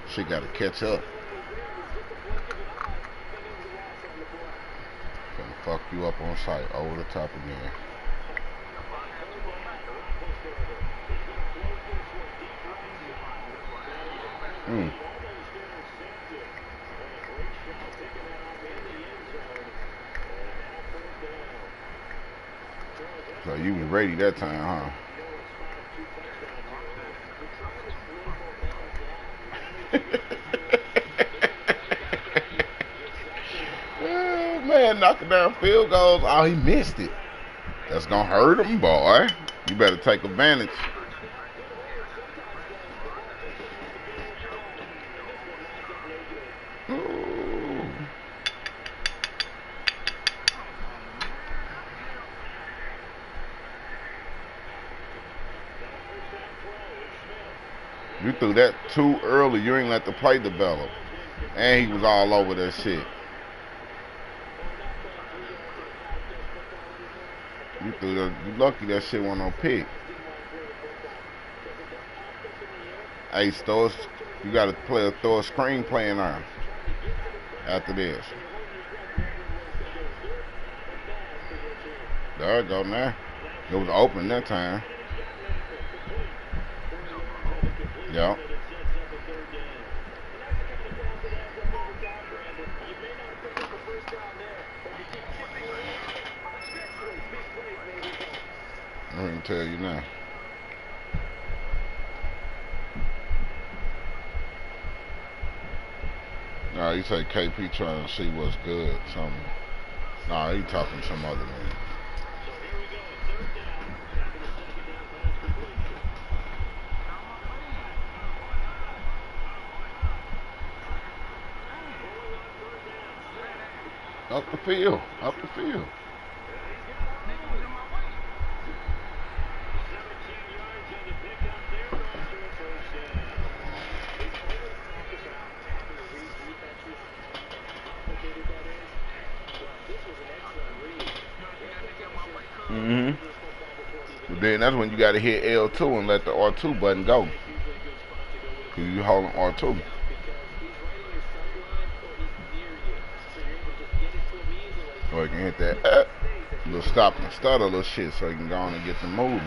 S4: Shit gotta catch up. Gonna fuck you up on sight over the top again. So you was ready that time, huh? Oh, man, knocking down field goals. Oh, he missed it. That's gonna hurt him, boy. You better take advantage. You threw that too early. You ain't let the play develop. And he was all over that shit. You lucky that shit wasn't on pick. Hey, Stores, you gotta throw a screen play in there after this. There you go now. It was open that time. Yeah. I can tell you now. Nah, he say KP trying to see what's good. Something. Nah, he talking to some other man. Up the field. Up the field. But then that's when you got to hit L2 and let the R2 button go. Because you holding R2. Or you can hit that little stop and stutter little shit so you can go on and get them moving.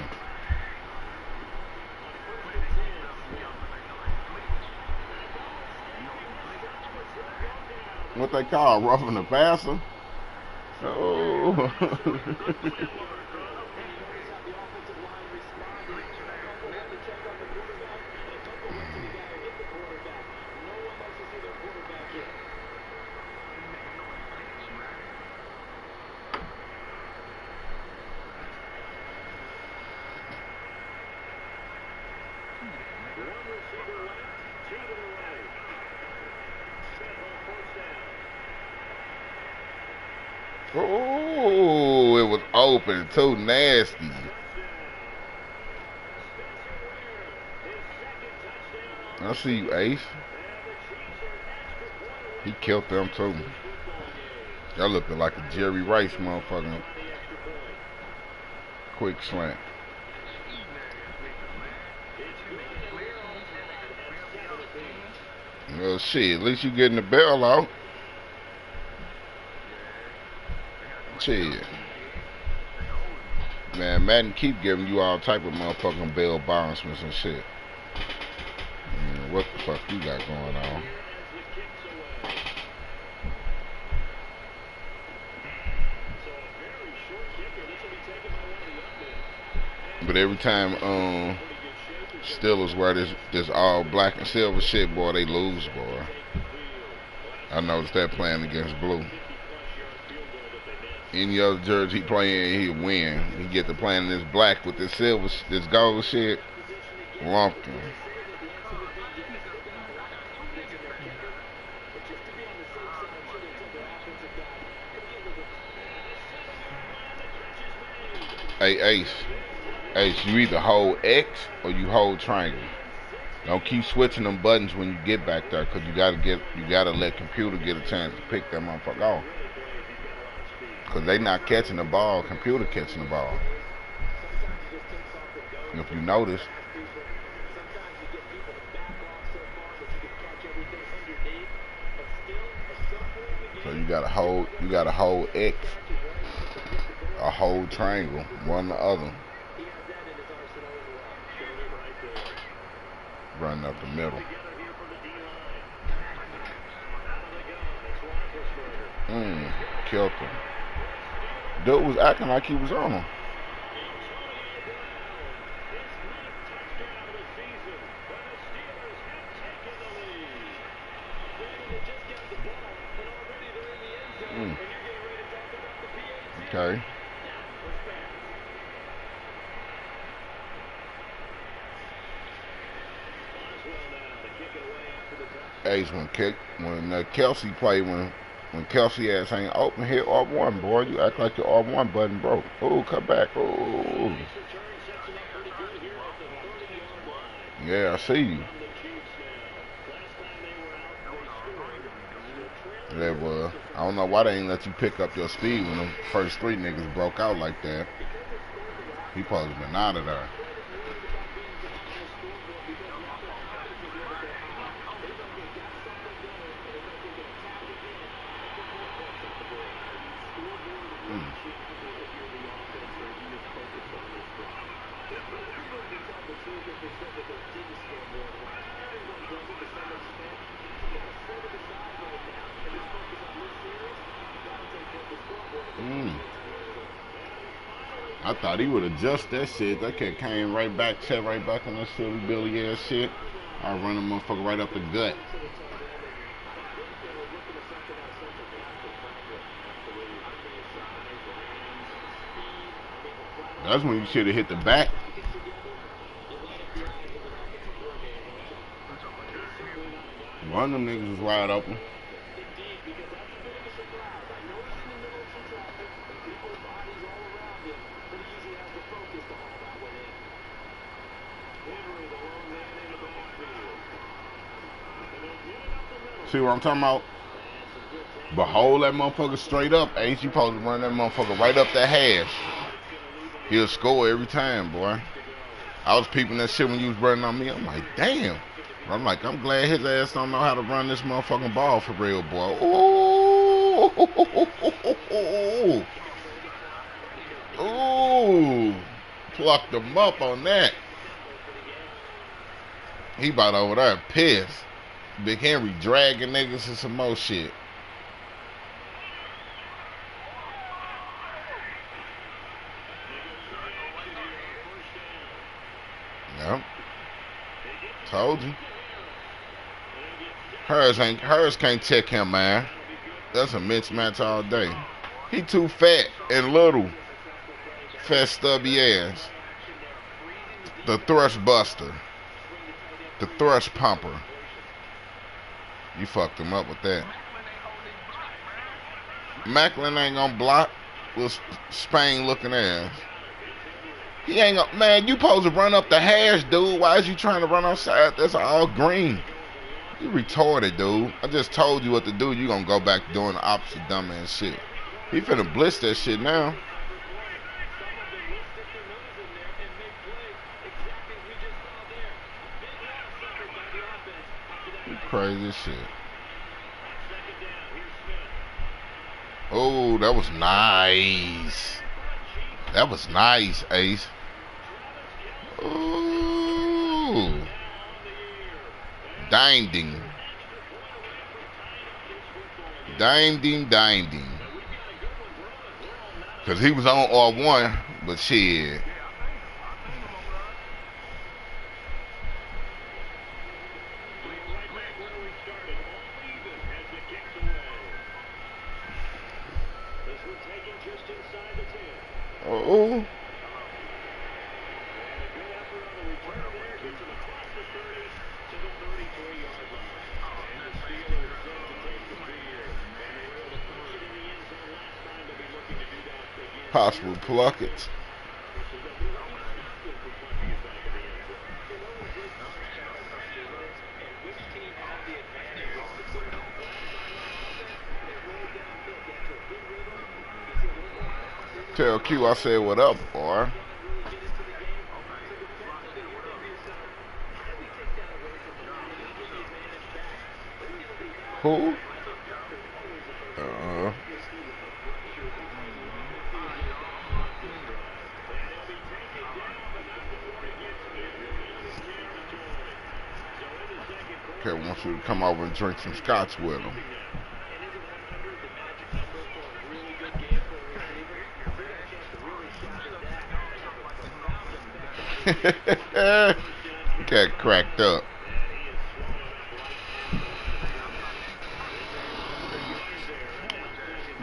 S4: What they call roughing the passer? Oh. Oh, it was open, too nasty. I see you, Ace. He killed them too. Y'all looking like a Jerry Rice motherfucker. Quick slant. Well, shit, at least you getting the bell out. Shit. Man, Madden keep giving you all type of motherfucking bell bouncements and shit. Man, what the fuck you got going on? But every time Steelers wear this all black and silver shit, boy, they lose, boy. I noticed that playing against blue. Any other jersey he playing, he'll win. He get to playing this black with this silver, this gold shit. Lumpkin. Hey, Ace, you either hold X or you hold triangle. Don't keep switching them buttons when you get back there, cause you gotta let computer get a chance to pick that motherfucker off. Cause they not catching the ball, computer catching the ball. If you notice. So you gotta hold X, or hold triangle, one or the other. Running up the middle. Killed him. Dude was acting like he was on him. Okay. Ace, when Kelsey played, when Kelsey ass ain't open, hit R1, boy. You act like your R1 button broke. Oh, come back. Oh. Yeah, I see you. That was. I don't know why they ain't let you pick up your speed when the first three niggas broke out like that. He probably been out of there. I thought he would adjust that shit. That kid came right back, checked right back on that silly Billy ass shit. I run the motherfucker right up the gut. That's when you should have hit the back. One of them niggas was wide open. See what I'm talking about? But hold that motherfucker straight up. Ain't you supposed to run that motherfucker right up that hash? He'll score every time, boy. I was peeping that shit when you was running on me. I'm like, damn. I'm like, I'm glad his ass don't know how to run this motherfucking ball for real, boy. Ooh. Ooh. Plucked him up on that. He about over there pissed. Big Henry dragging niggas and some more shit. Yep. Told you. Hers can't check him, man. That's a mismatch all day. He too fat and little. Fat stubby ass. The thrust buster. The thrust pumper. You fucked him up with that. Macklin ain't gonna block with Spain looking ass. He ain't gonna, man, you supposed to run up the hash, dude. Why is you trying to run outside? That's all green. You retarded, dude. I just told you what to do. You gonna go back doing the opposite dumbass shit. He finna blitz that shit now. You crazy as shit. Oh, that was nice. That was nice, Ace. Ooh. Ding. Ding. Because he was on R1, but shit. Oh. Possible pluck it. Tell Q I said what up, boy. Who? Okay, wants you to come over and drink some scotch with him. Cat cracked up.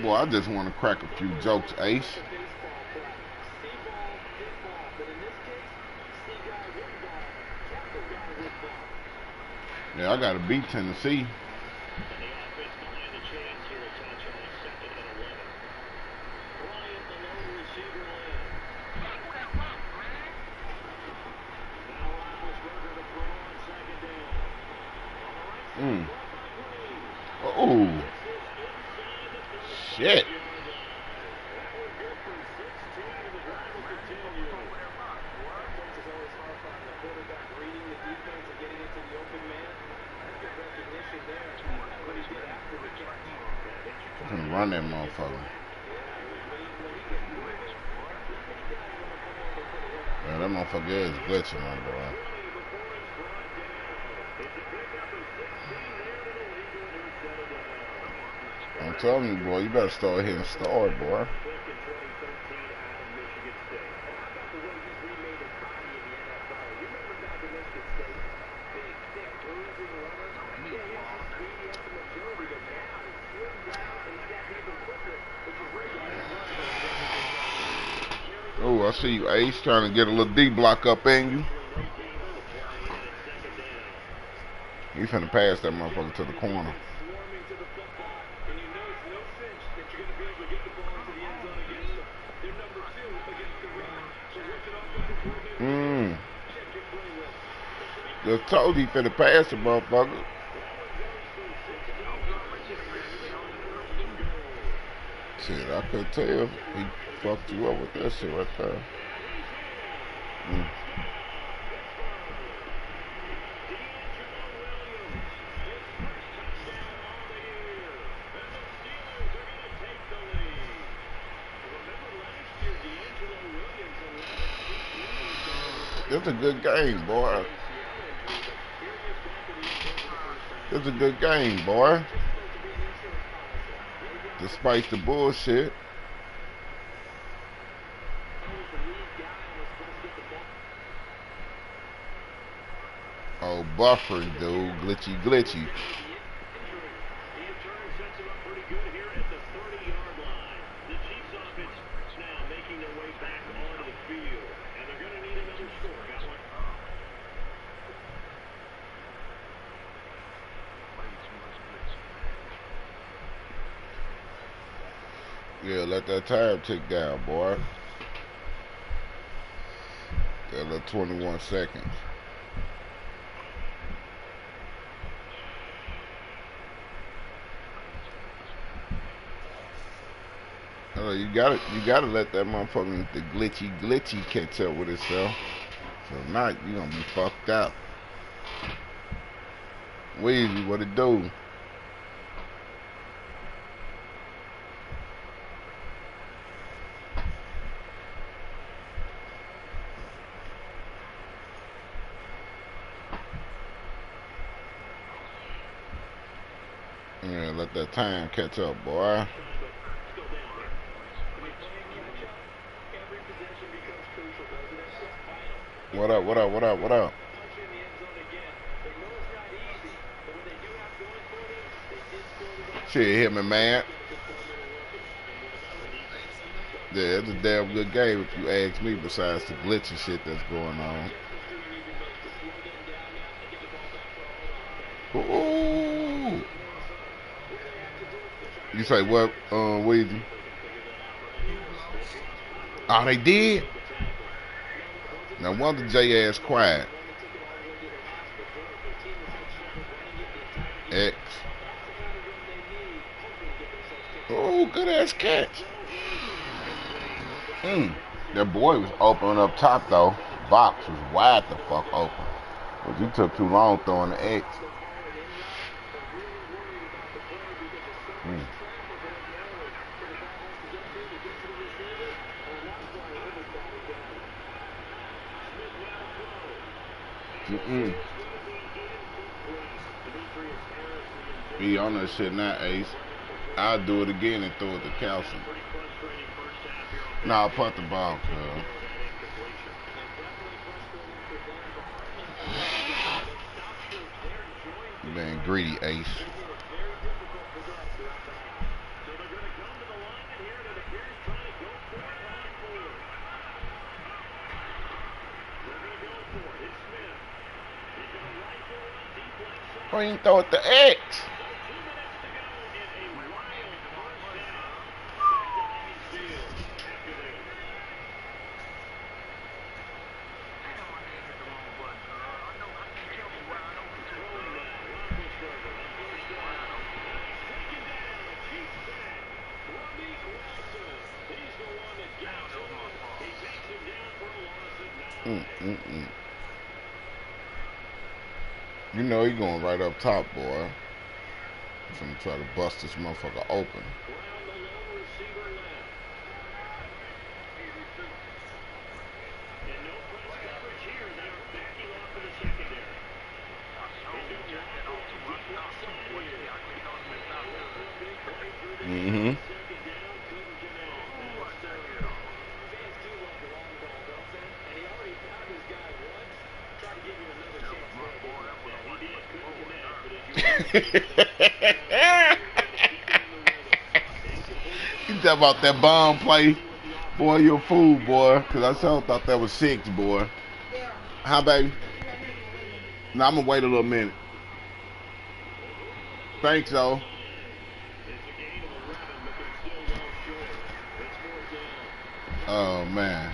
S4: Boy, I just want to crack a few jokes, Ace. Yeah, I got to beat Tennessee. Oh, shit. I can run that motherfucker. Yeah, that motherfucker is glitching, my boy. I'm telling you, boy, you better start hitting start, boy. Ooh, I see you, Ace, trying to get a little D block up in you. You finna pass that motherfucker to the corner. Just told you finna pass the motherfucker. Shit, I could tell he fucked you up with that shit right there. It's a good game, boy. It's a good game, boy. Despite the bullshit. Oh, buffering, dude. Glitchy, glitchy. Yeah, let that time tick down, boy. That little 21 seconds. You gotta let that motherfucker, the glitchy catch up with itself. So if not, you gonna be fucked up. Weezy, what it do? Yeah, let that time catch up, boy. What up, what up, what up, what up? Shit, hit me, man. Yeah, it's a damn good game if you ask me, besides the glitchy shit that's going on. Ooh. You say what, Weezy? Oh, they did? Now, wonder J ass quiet. X. Oh, good ass catch. That boy was open up top though. Box was wide the fuck open. But you took too long throwing the X. He on that shit now, Ace. I'll do it again and throw it to Kelsey. Nah, I'll punt the ball, cuz. You being greedy, Ace. Why you throw it to X? You know he going right up top, boy. He's gonna try to bust this motherfucker open. You talk about that bomb play. Boy, you a fool, boy. Because I still thought that was 6, boy. How, baby? No, I'm going to wait a little minute. Thanks, though. Oh, man.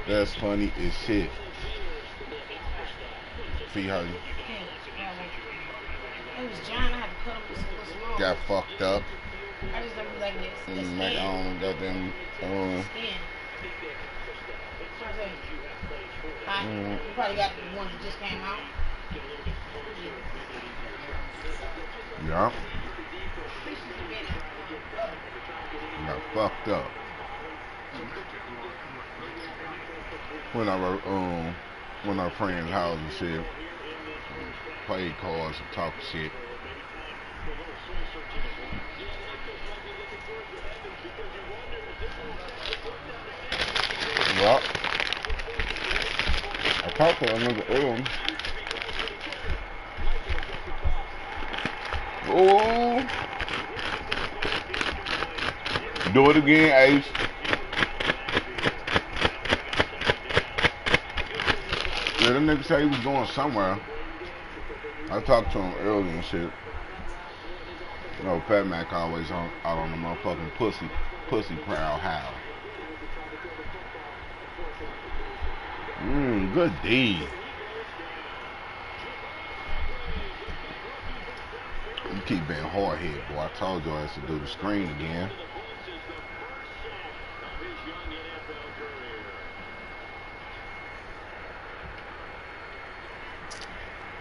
S4: That's funny as shit. See how you...
S8: It was John. I had to cut him with some small.
S4: Got fucked up.
S8: I just don't like this. Skin.
S4: Like, I don't got them.
S8: Skin. You probably got the ones that just came out.
S4: Yeah. Got fucked up. When I were when our friends' house and shit, played cards and talk shit. Well, I talked to another early. Oh, do it again, Ace. Yeah, that nigga said he was going somewhere. I talked to him early and shit. You know, Fat Mac always out on the motherfucking pussy crowd howl. Good D. You keep being hard hit, boy. I told you I had to do the screen again.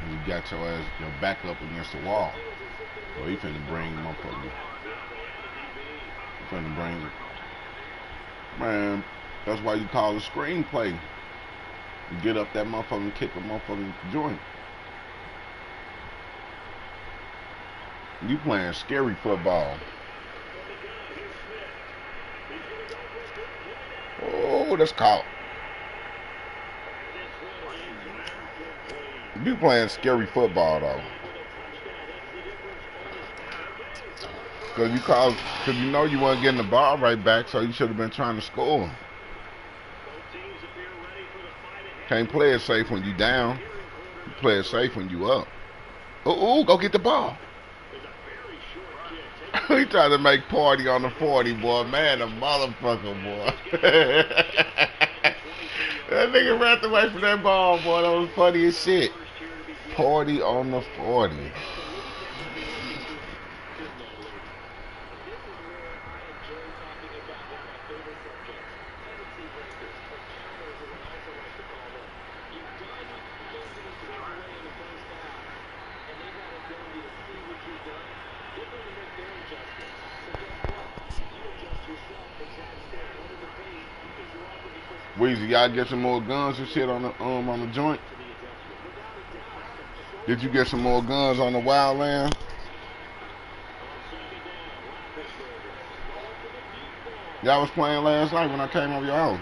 S4: You got your ass, your back up against the wall. Well, you finna bring motherfucker. You finna bring it. Man, that's why you call it a screenplay. You get up that motherfucker and kick a motherfucking joint. You playing scary football. Oh, that's caught. You playing scary football though. Cause you know you weren't getting the ball right back, so you should have been trying to score. Can't play it safe when you down. You play it safe when you up. Oh, go get the ball. He tried to make party on the 40, boy. Man, a motherfucker, boy. That nigga ran away from that ball, boy. That was funny as shit. Party on the 40. Weezy, y'all get some more guns and shit on the joint? Did you get some more guns on the Wildland? Y'all was playing last night when I came over your house.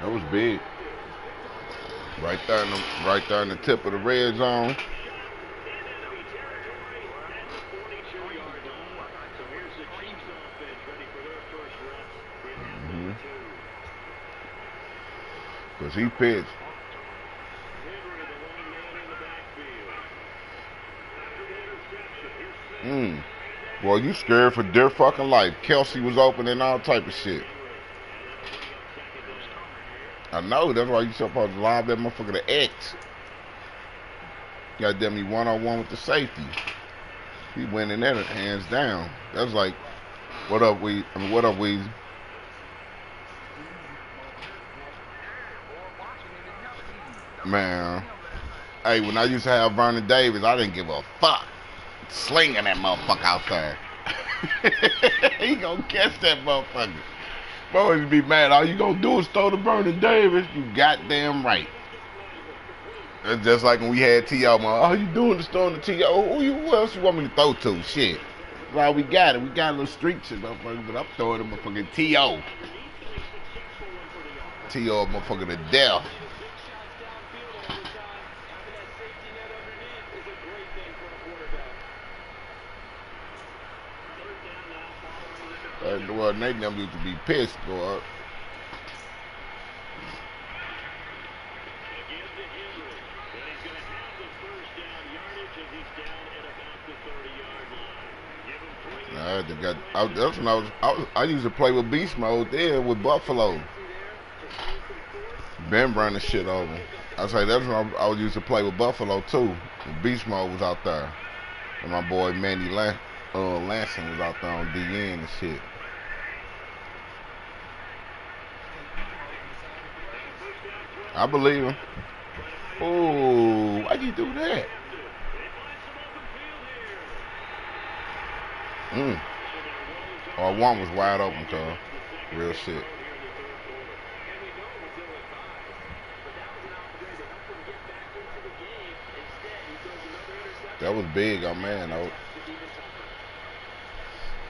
S4: That was big. Right there in the tip of the red zone. Because he pitched. Boy, you scared for dear fucking life. Kelsey was open and all type of shit. I know, that's why you supposed to lob that motherfucker to X. Goddamn, he one-on-one with the safety. He went in there hands down. That was like, what up, Weezy? What up, Weezy? Man. Hey, when I used to have Vernon Davis, I didn't give a fuck. Slinging that motherfucker out there. He gonna catch that motherfucker. Boys be mad. All you gonna do is throw to Vernon Davis. You goddamn right. It's just like when we had T.O. Oh, you doing the storm to T.O.? Who else you want me to throw to? Shit. Well, we got it. We got a little street shit, motherfucker, but I'm throwing the motherfucking T.O. T.O. motherfucker to death. Well, Nate them used to be pissed, boy. That's when I used to play with beast mode there with Buffalo. Ben running shit over. I say that's when I used to play with Buffalo too. The beast mode was out there, and my boy Manny Lansing was out there on DN and shit. I believe him. Oh, why'd you do that? Or one was wide open, so real shit. That was big on man, though.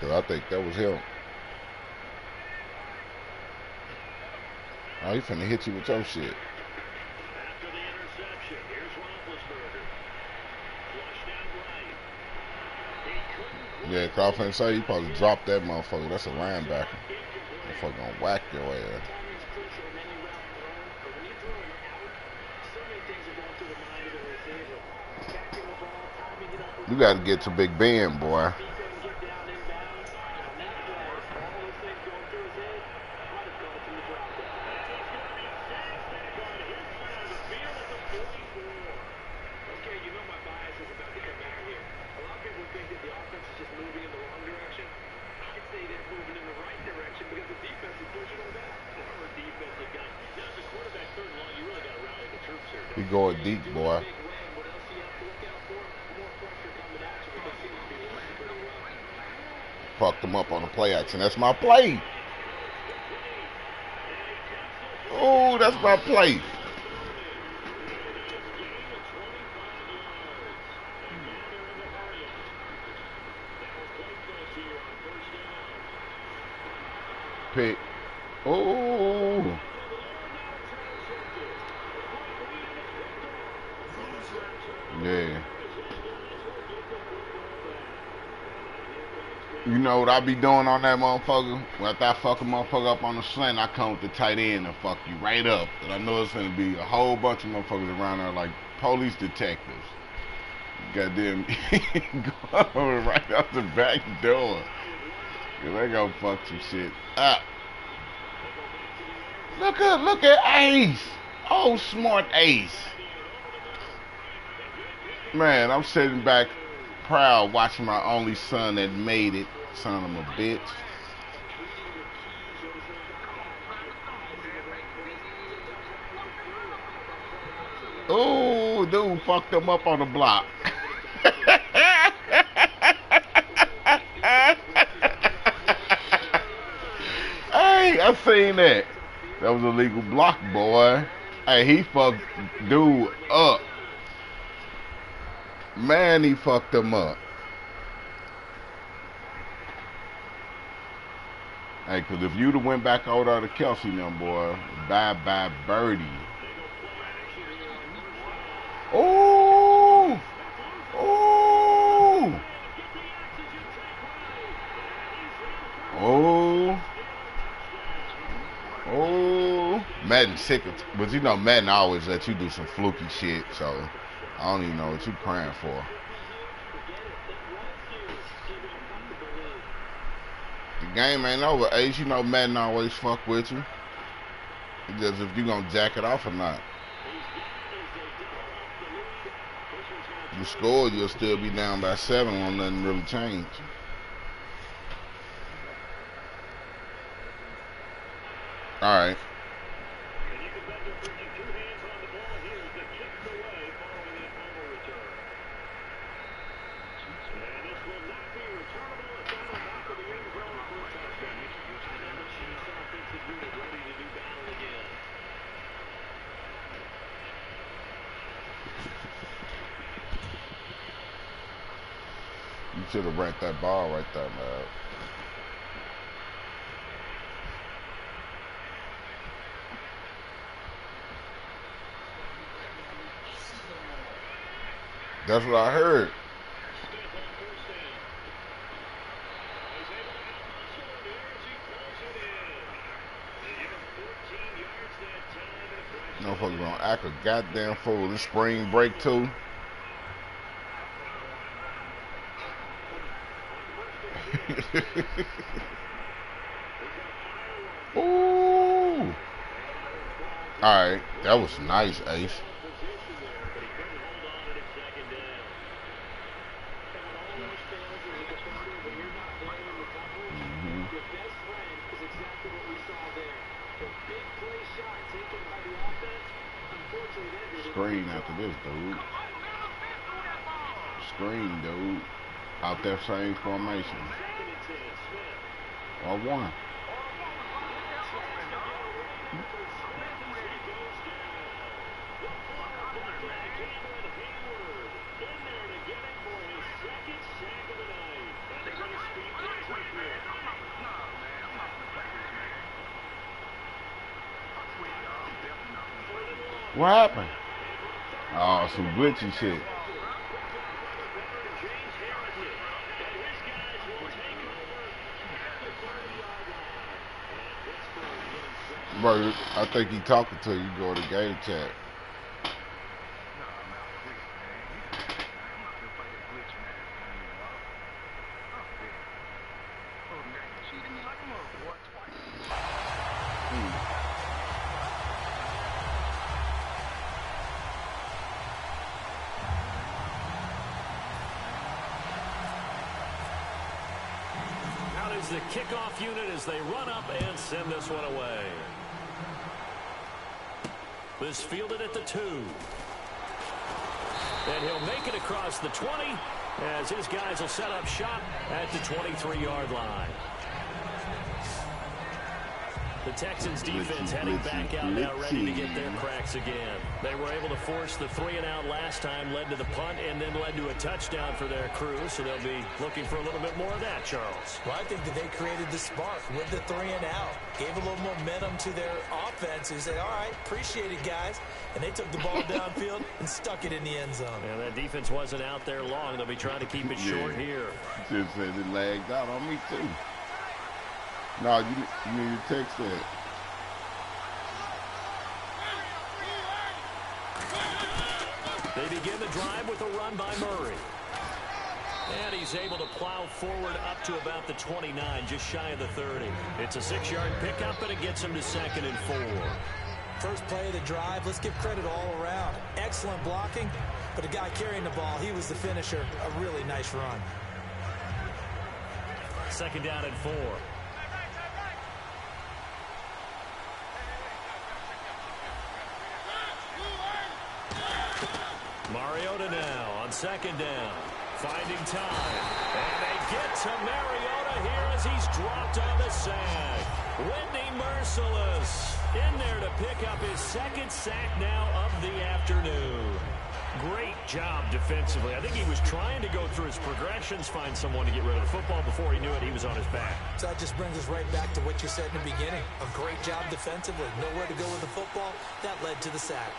S4: Cause I think that was him. Oh, he finna hit you with your shit. Yeah, Crawford say you supposed to drop that motherfucker. That's a linebacker. Motherfucker gonna whack your ass. You gotta get to Big Ben, boy. He going deep, boy. Fucked him up on the play action. That's my play. Oh, that's my play. Pick. Oh. Yeah. You know what I be doing on that motherfucker? After I fuck a motherfucker up on the slant, I come with the tight end and fuck you right up. And I know it's gonna be a whole bunch of motherfuckers around there like police detectives. Goddamn, going right out the back door. Cause they gonna fuck some shit up. Look at Ace. Oh, smart Ace. Man, I'm sitting back proud watching my only son that made it. Son of a bitch. Oh, dude fucked him up on the block. Hey, I seen that. That was a legal block, boy. Hey, he fucked dude up. Man, he fucked him up. Hey, because if you'd have went back over there to Kelsey now, boy, bye-bye birdie. Oh! Oh! Oh! Oh! Madden sick of, but you know Madden always let you do some fluky shit, so I don't even know what you crying for. The game ain't over, Ace. You know Madden always fuck with you. Just if you gonna jack it off or not. You score, you'll still be down by 7. Won't nothing really change. All right. should have ran that ball right there, man. That's what I heard. Motherfuckers gonna act a goddamn fool. This spring break too. Ooh. Alright, that was nice, Ace. Screen after this, dude. Screen, dude. Out that same formation. Or one. What happened? Oh, some glitchy shit. Bro, I think he talking to you. Go to game chat.
S2: The kickoff unit as they run up and send this one away. This fielded at the 2. And he'll make it across the 20 as his guys will set up shop at the 23-yard line. The Texans defense heading back out now, ready to get their cracks again. They were able to force the 3-and-out last time, led to the punt, and then led to a touchdown for their crew. So they'll be looking for a little bit more of that, Charles.
S1: Well, I think that they created the spark with the 3-and-out. Gave a little momentum to their offense. Who said, all right, appreciate it, guys. And they took the ball downfield and stuck it in the end zone.
S2: And that defense wasn't out there long. They'll be trying to keep it short here.
S4: Just said it lagged out on me, too. No, you need to text that.
S2: They begin the drive with a run by Murray. And he's able to plow forward up to about the 29, just shy of the 30. It's a 6-yard pickup, and it gets him to 2nd and 4.
S1: First play of the drive, let's give credit all around. Excellent blocking, but the guy carrying the ball, he was the finisher. A really nice run.
S2: 2nd down and 4. Mariota now on 2nd down. Finding time. And they get to Mariota here as he's dropped on the sack. Whitney Merciless in there to pick up his 2nd sack now of the afternoon. Great job defensively. I think he was trying to go through his progressions, find someone to get rid of the football. Before he knew it, he was on his back.
S1: So that just brings us right back to what you said in the beginning. A great job defensively. Nowhere to go with the football. That led to the sack.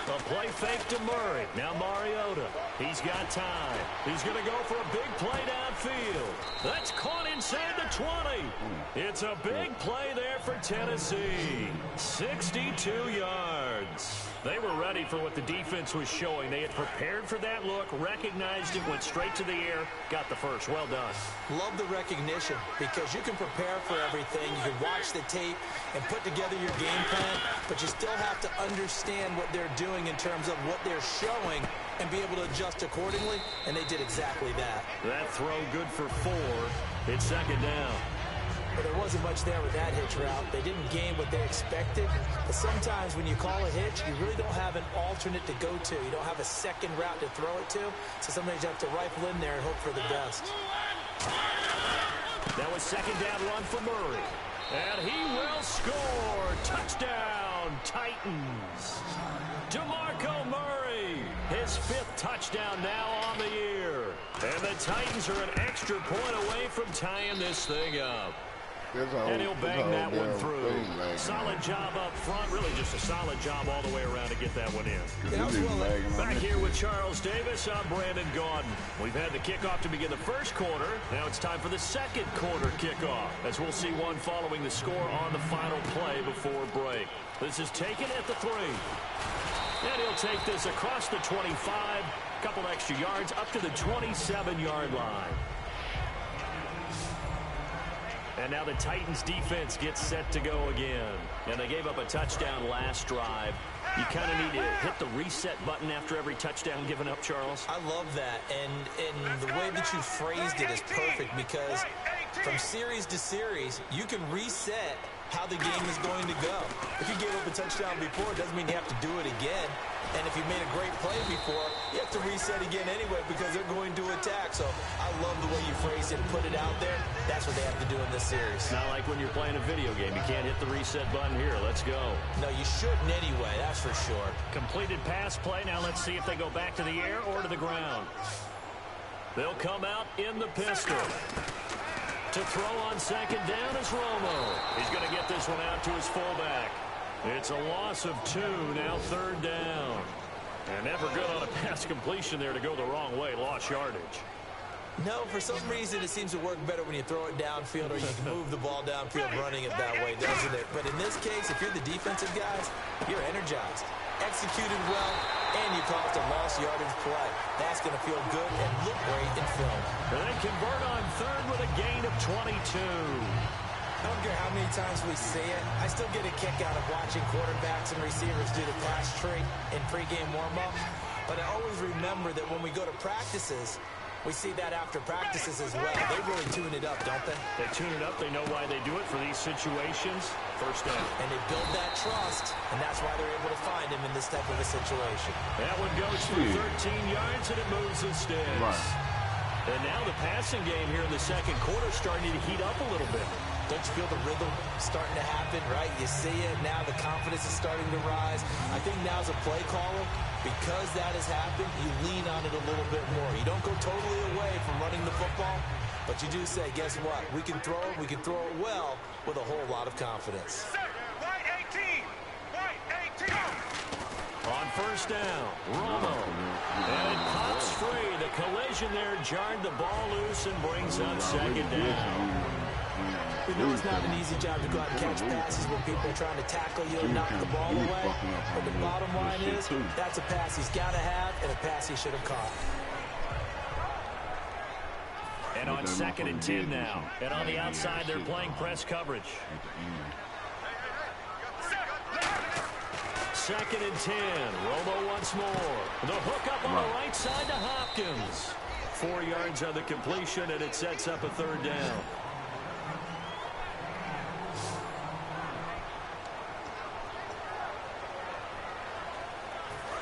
S2: A play fake to Murray. Now Mariota. He's got time. He's going to go for a big play downfield. That's caught inside the 20. It's a big play there for Tennessee. 62 yards. They were ready for what the defense was showing. They had prepared for that look, recognized it, went straight to the air, got the first. Well done.
S1: Love the recognition because you can prepare for everything. You can watch the tape and put together your game plan, but you still have to understand what they're doing in terms of what they're showing and be able to adjust accordingly, and they did exactly that.
S2: That throw good for 4. It's 2nd down.
S1: But there wasn't much there with that hitch route. They didn't gain what they expected. But sometimes when you call a hitch, you really don't have an alternate to go to. You don't have a second route to throw it to. So sometimes you have to rifle in there and hope for the best.
S2: That was 2nd down run for Murray. And he will score. Touchdown, Titans. DeMarco Murray His 5th touchdown now on the year. And the Titans are an extra point away from tying this thing up. And he'll bang that one through. Solid job up front. Really just a solid job all the way around to get that one in. Back here with Charles Davis, I'm Brandon Gaudin. We've had the kickoff to begin the first quarter. Now it's time for the second quarter kickoff, as we'll see one following the score on the final play before break. This is taken at the 3. And he'll take this across the 25. Couple extra yards up to the 27-yard line. And now the Titans defense gets set to go again. And they gave up a touchdown last drive. You kind of need to hit the reset button after every touchdown given up, Charles.
S1: I love that. And the way that you phrased it is perfect, because from series to series, you can reset how the game is going to go. If you gave up a touchdown before, it doesn't mean you have to do it again. And if you made a great play before, you have to reset again anyway, because they're going to attack. So I love the way you phrased it and put it out there. That's what they have to do in this series.
S2: Not like when you're playing a video game. You can't hit the reset button here. Let's go.
S1: No, you shouldn't anyway. That's for sure.
S2: Completed pass play. Now let's see if they go back to the air or to the ground. They'll come out in the pistol. To throw on second down is Romo. He's going to get this one out to his fullback. It's a loss of 2, now 3rd down. And never good on a pass completion there to go the wrong way, lost yardage.
S1: No, for some reason it seems to work better when you throw it downfield, or you can move the ball downfield running it that way, doesn't it? But in this case, if you're the defensive guys, you're energized, executed well, and you caused a lost yardage play. That's going to feel good and look great in film.
S2: And they convert on 3rd with a gain of 22.
S1: I don't care how many times we see it. I still get a kick out of watching quarterbacks and receivers do the pass tree in pregame warm-up. But I always remember that when we go to practices, we see that after practices as well. They really tune it up, don't they?
S2: They tune it up. They know why they do it for these situations. First down.
S1: And they build that trust, and that's why they're able to find him in this type of a situation.
S2: That one goes for 13 yards, and it moves the sticks.
S4: Right.
S2: And now the passing game here in the second quarter starting to heat up a little bit.
S1: Don't you feel the rhythm starting to happen, right? You see it. Now the confidence is starting to rise. I think now as a play caller, because that has happened, you lean on it a little bit more. You don't go totally away from running the football, but you do say, guess what? We can throw it. We can throw it well with a whole lot of confidence.
S5: White 18. White 18.
S2: On first down, Romo. And it pops free. The collision there jarred the ball loose and brings up second down.
S1: We know it's not an easy job to go out and catch passes when people are trying to tackle you and knock the ball away. But the bottom line is, that's a pass he's got to have and a pass he should have caught.
S2: And on 2nd and 10 now. And on the outside, they're playing press coverage. 2nd and 10. Romo once more. The hook up on the right side to Hopkins. 4 yards on the completion, and it sets up a 3rd down.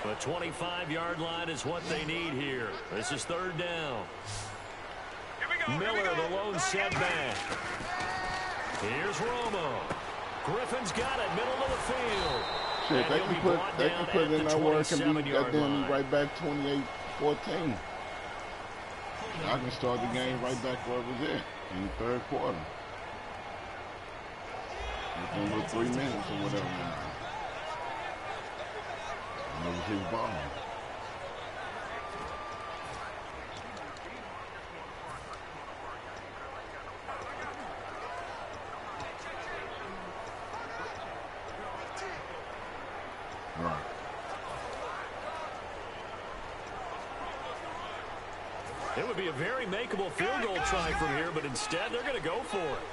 S2: The 25-yard line is what they need here. This is 3rd down. Miller, the lone setback. Here's Romo. Griffin's got it, middle of the field.
S4: Shit, they can put in that work and beat that damn right back 28-14. I can start the game right back where it was at in the 3rd quarter. Within about 3 minutes or whatever. That was his ball. Right.
S2: It would be a very makeable field goal try from here, but instead they're going to go for it.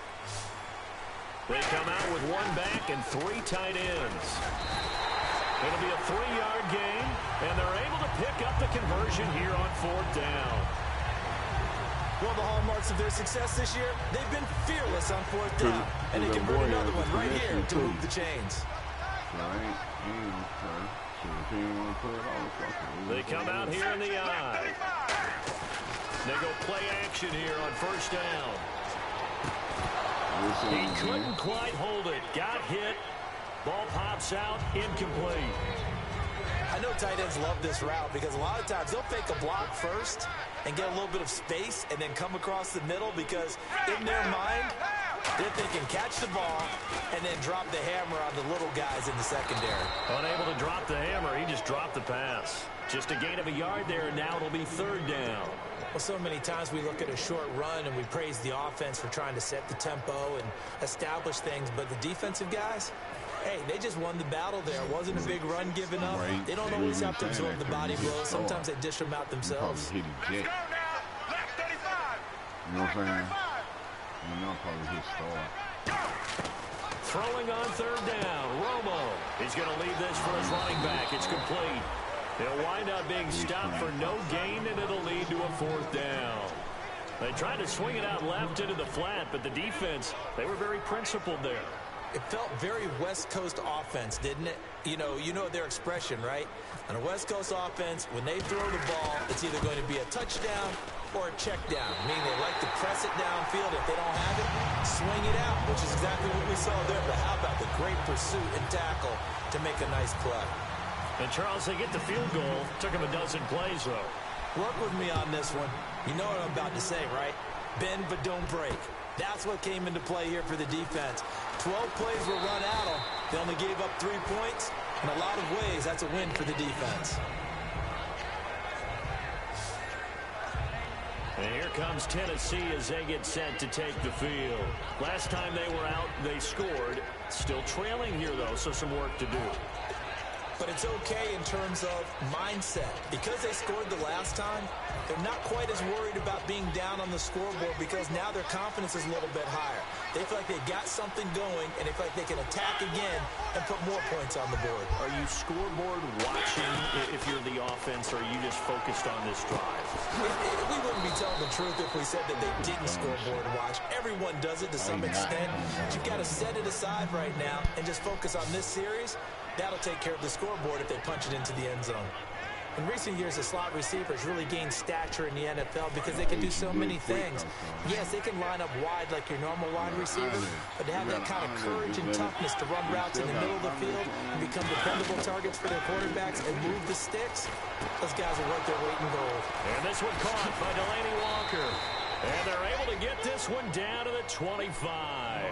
S2: They come out with 1 back and 3 tight ends. It'll be a 3-yard gain, and they're able to pick up the conversion here on 4th down.
S1: One of the hallmarks of their success this year, they've been fearless on 4th down. And they convert another one right here to move the chains.
S2: They come out here in the eye. They go play action here on 1st down. He couldn't quite hold it. Got hit. Ball pops out, incomplete.
S1: I I know tight ends love this route because a lot of times they'll fake a block first and get a little bit of space and then come across the middle because in their mind, they're thinking catch the ball and then drop the hammer on the little guys in the secondary.
S2: Unable to drop the hammer, he just dropped the pass. Just a gain of a yard there, and now it'll be third down.
S1: Well, so many times we look at a short run and we praise the offense for trying to set the tempo and establish things, but the defensive guys, hey, they just won the battle there. It wasn't a big run given up. They don't always have to absorb the body blows. Sometimes they dish them out themselves.
S5: Let's go now. Left 35.
S4: You know what I'm saying? You know, probably his star.
S2: Throwing on third down, Romo. He's going to leave this for his running back. It's complete. He'll wind up being stopped for no gain, and it'll lead to a fourth down. They tried to swing it out left into the flat, but the defense, they were very principled there.
S1: It felt very West Coast offense, didn't it? You know their expression, right? On a West Coast offense, when they throw the ball, it's either going to be a touchdown or a check down, meaning they like to press it downfield. If they don't have it, swing it out, which is exactly what we saw there. But how about the great pursuit and tackle to make a nice play?
S2: And, Charles, they get the field goal. Took him a dozen plays, though.
S1: Work with me on this one. You know what I'm about to say, right? Bend but don't break. That's what came into play here for the defense. 12 plays were run at them. They only gave up 3 points. In a lot of ways, that's a win for the defense.
S2: And here comes Tennessee as they get set to take the field. Last time they were out, they scored. Still trailing here, though, so some work to do.
S1: But it's okay in terms of mindset. Because they scored the last time, they're not quite as worried about being down on the scoreboard because now their confidence is a little bit higher. They feel like they've got something going, and they feel like they can attack again and put more points on the board.
S2: Are you scoreboard watching if you're the offense, or are you just focused on this drive?
S1: We wouldn't be telling the truth if we said that they didn't scoreboard watch. Everyone does it to some extent. But you've got to set it aside right now and just focus on this series. That'll take care of the scoreboard if they punch it into the end zone. In recent years, the slot receivers really gained stature in the NFL because they can do so many things. Yes, they can line up wide like your normal wide receiver, but to have that kind of courage and toughness to run routes in the middle of the field and become dependable targets for their quarterbacks and move the sticks, those guys are worth their weight in gold.
S2: And this one caught by Delaney Walker. And they're able to get this one down to the 25.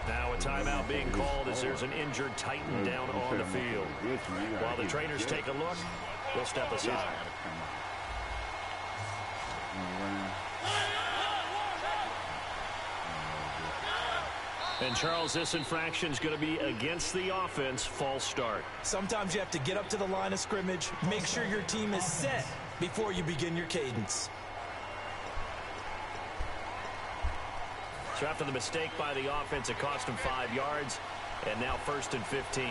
S2: Now a timeout being called as there's an injured Titan down on the field. While the trainers take a look, we'll step aside. And, Charles, this infraction is going to be against the offense. False start.
S1: Sometimes you have to get up to the line of scrimmage, make sure your team is set before you begin your cadence.
S2: So after the mistake by the offense, it cost him 5 yards, and now 1st and 15.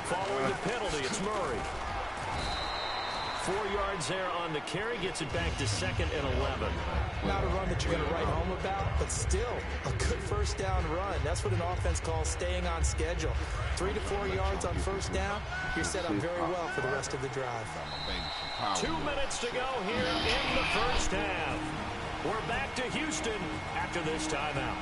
S2: Following the penalty, it's Murray. 4 yards there on the carry, gets it back to 2nd and 11.
S1: Not a run that you're going to write home about, but still a good first down run. That's what an offense calls staying on schedule. 3 to 4 yards on first down, you're set up very well for the rest of the drive.
S2: 2 minutes to go here in the first half. We're back to Houston after this timeout.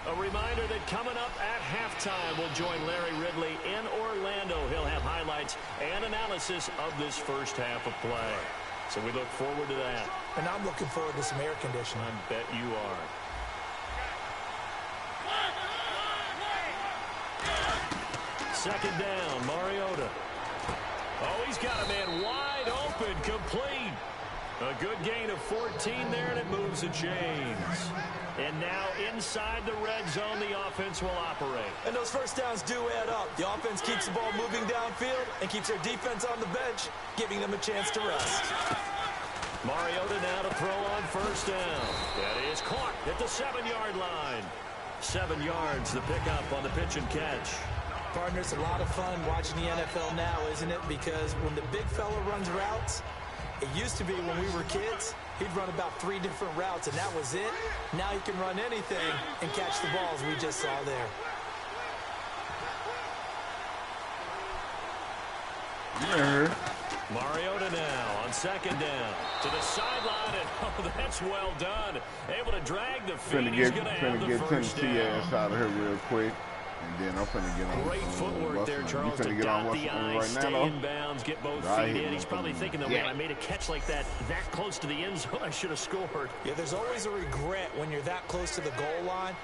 S2: A reminder that coming up at halftime, we'll join Larry Ridley in Orlando. He'll have highlights and analysis of this first half of play. So we look forward to that.
S1: And I'm looking forward to some air conditioning.
S2: I bet you are. Second down, Mariota. Oh, he's got a man wide open, complete. A good gain of 14 there, and it moves the chains. And now inside the red zone, the offense will operate.
S1: And those first downs do add up. The offense keeps the ball moving downfield and keeps their defense on the bench, giving them a chance to rest.
S2: Mariota now to throw on first down. That is caught at the 7-yard line. 7 yards, the pickup on the pitch and catch.
S1: Partner, it's a lot of fun watching the NFL now, isn't it? Because when the big fella runs routes, it used to be when we were kids, he'd run about 3 different routes, and that was it. Now he can run anything and catch the balls we just saw there.
S4: Yeah.
S2: Mariota now on second down to the sideline, and oh, that's well done. Able to drag the feet. He's going to have the first
S4: Tennessee
S2: down.
S4: ass out of here real quick. And then I'm finna get on.
S2: Great footwork there, Charles, to dot the I, stay in bounds, get both feet in. He's probably thinking, though, man, I made a catch like that close to the end zone. I should have scored.
S1: Yeah, there's always a regret when you're that close to the goal line.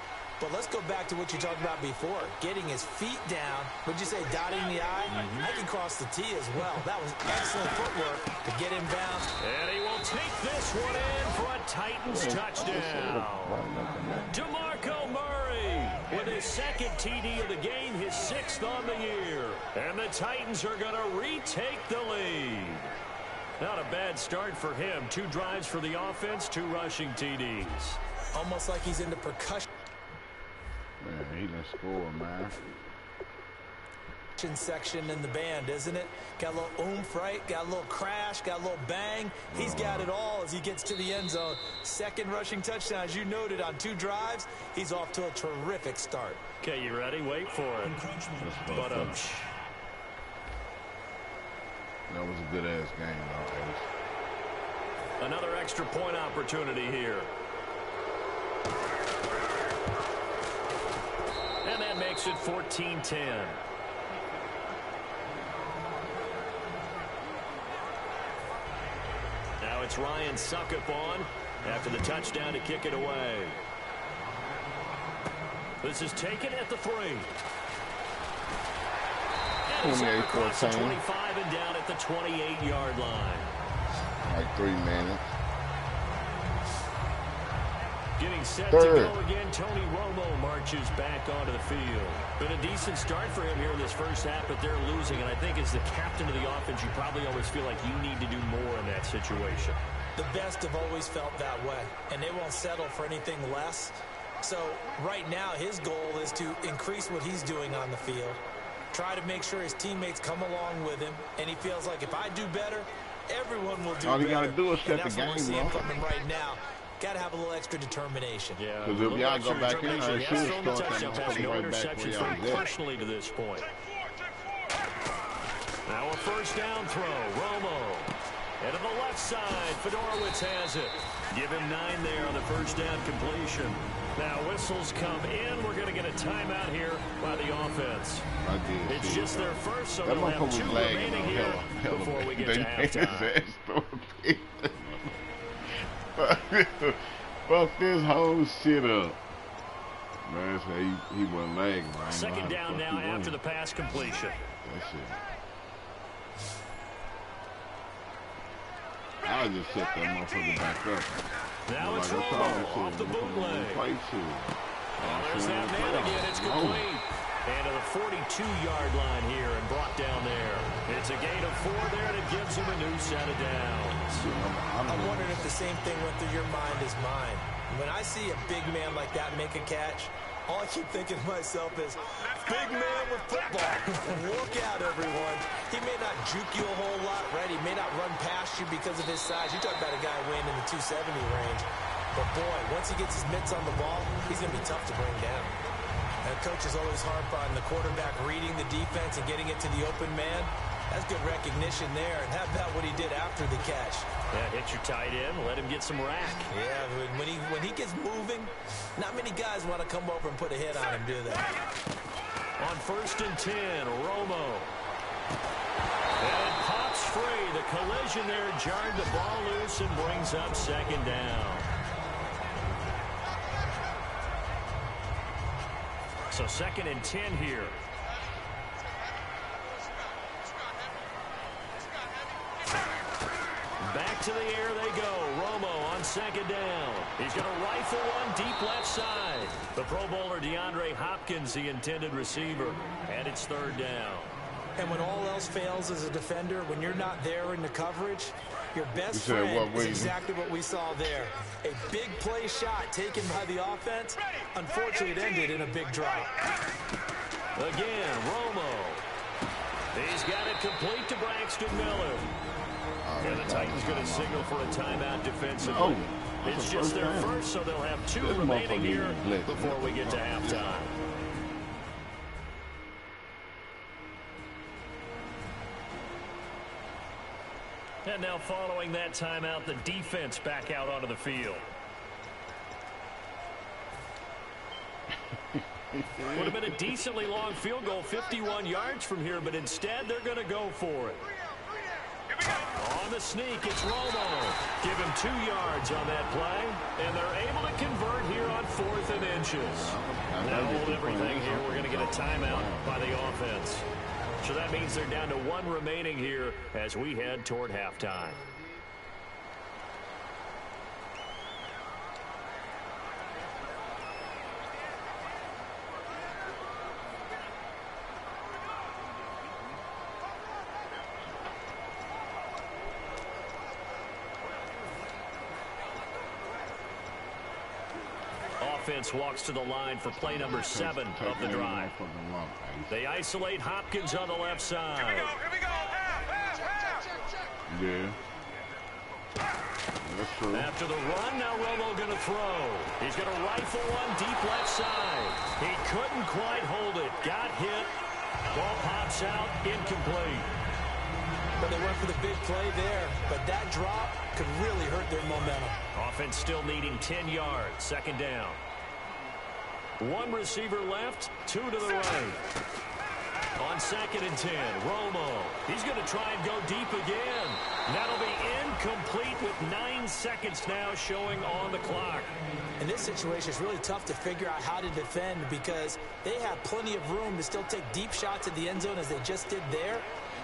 S1: But let's go back to what you talked about before. Getting his feet down. Would you say dotting the I? I can cross the T as well. That was excellent footwork to get him bounds.
S2: And he will take this one in for a Titans touchdown. DeMarco Murray with his second TD of the game, his 6th on the year. And the Titans are going to retake the lead. Not a bad start for him. 2 drives for the offense, 2 rushing TDs.
S1: Almost like he's into percussion.
S4: Man, he done scored, man.
S1: Section in the band, isn't it? Got a little oomph, right? Got a little crash, got a little bang. He's got it all as he gets to the end zone. Second rushing touchdown, as you noted, on 2 drives. He's off to a terrific start.
S2: Okay, you ready? Wait for it. But
S4: that was a good-ass game, though.
S2: Another extra point opportunity here. And that makes it 14-10. Now it's Ryan Suckup on after the touchdown to kick it away. This is taken at the 3. And he's up across the 25 and down at the 28-yard line.
S4: Like 3 minutes.
S2: Getting set to go again, Tony Romo marches back onto the field. Been a decent start for him here in this first half, but they're losing. And I think as the captain of the offense, you probably always feel like you need to do more in that situation.
S1: The best have always felt that way, and they won't settle for anything less. So right now, his goal is to increase what he's doing on the field, try to make sure his teammates come along with him, and he feels like if I do better, everyone will do better.
S4: All you got to do is set the game,
S1: bro. Right now. Got to have a little extra determination.
S2: Yeah.
S4: Because if y'all go back in there, it should start that motherfucker
S2: no
S4: right back where y'all was at.
S2: Personally to this point. Now a first down throw. Romo. And to the left side, Fedorowicz has it. Give him 9 there on the first down completion. Now whistles come in. We're going to get a timeout here by the offense. It's just their first, so they'll have 2 remaining here before we get to halftime.
S4: Fuck this whole shit up. Man, so he wasn't lagging.
S2: Second down now after the pass completion.
S4: That shit. I'll just set that motherfucker back up.
S2: Now it's Romo off the bootleg. There's that man again. It's complete. And to the 42-yard line here and brought down there. It's a gain of 4 there, and it gives him a new set of downs.
S1: I'm wondering if the same thing went through your mind as mine. When I see a big man like that make a catch, all I keep thinking to myself is, big man with football. Look out, everyone. He may not juke you a whole lot, right? He may not run past you because of his size. You talk about a guy weighing in the 270 range. But, boy, once he gets his mitts on the ball, he's going to be tough to bring down. And coach is always harp on the quarterback reading the defense and getting it to the open man. That's good recognition there. And how about what he did after the catch?
S2: Yeah, hit your tight end, let him get some rack.
S1: Yeah, when he gets moving, not many guys want to come over and put a hit on him, do they?
S2: On 1st and 10, Romo. And it pops free. The collision there jarred the ball loose and brings up second down. So 2nd and 10 here. Back to the air they go. Romo on 2nd down. He's going to rifle one deep left side. The Pro Bowler DeAndre Hopkins, the intended receiver. And it's 3rd down.
S1: And when all else fails as a defender, when you're not there in the coverage, your best friend is exactly what we saw there. A big play shot taken by the offense. Unfortunately, it ended in a big drop.
S2: Again, Romo. He's got it complete to Braxton Miller. And the Titans going to signal for a timeout defensively. It's just their first, so they'll have 2 remaining here before we get to halftime. And now following that timeout, the defense back out onto the field. Would have been a decently long field goal, 51 yards from here, but instead they're going to go for it. On the sneak, it's Romo. Give him 2 yards on that play, and they're able to convert here on 4th and inches. Now hold everything here. We're going to get a timeout by the offense. So that means they're down to 1 remaining here as we head toward halftime. Offense walks to the line for play number 7 of the drive. They isolate Hopkins on the left side.
S5: Here we go.
S4: Yeah. That's true.
S2: After the run, now Romo going to throw. He's going to rifle one deep left side. He couldn't quite hold it. Got hit. Ball pops out. Incomplete.
S1: But they went for the big play there. But that drop could really hurt their momentum.
S2: Offense still needing 10 yards. 2nd down. 1 receiver left, 2 to the right. On 2nd and 10, Romo. He's going to try and go deep again. That'll be incomplete with 9 seconds now showing on the clock.
S1: In this situation, it's really tough to figure out how to defend because they have plenty of room to still take deep shots at the end zone as they just did there.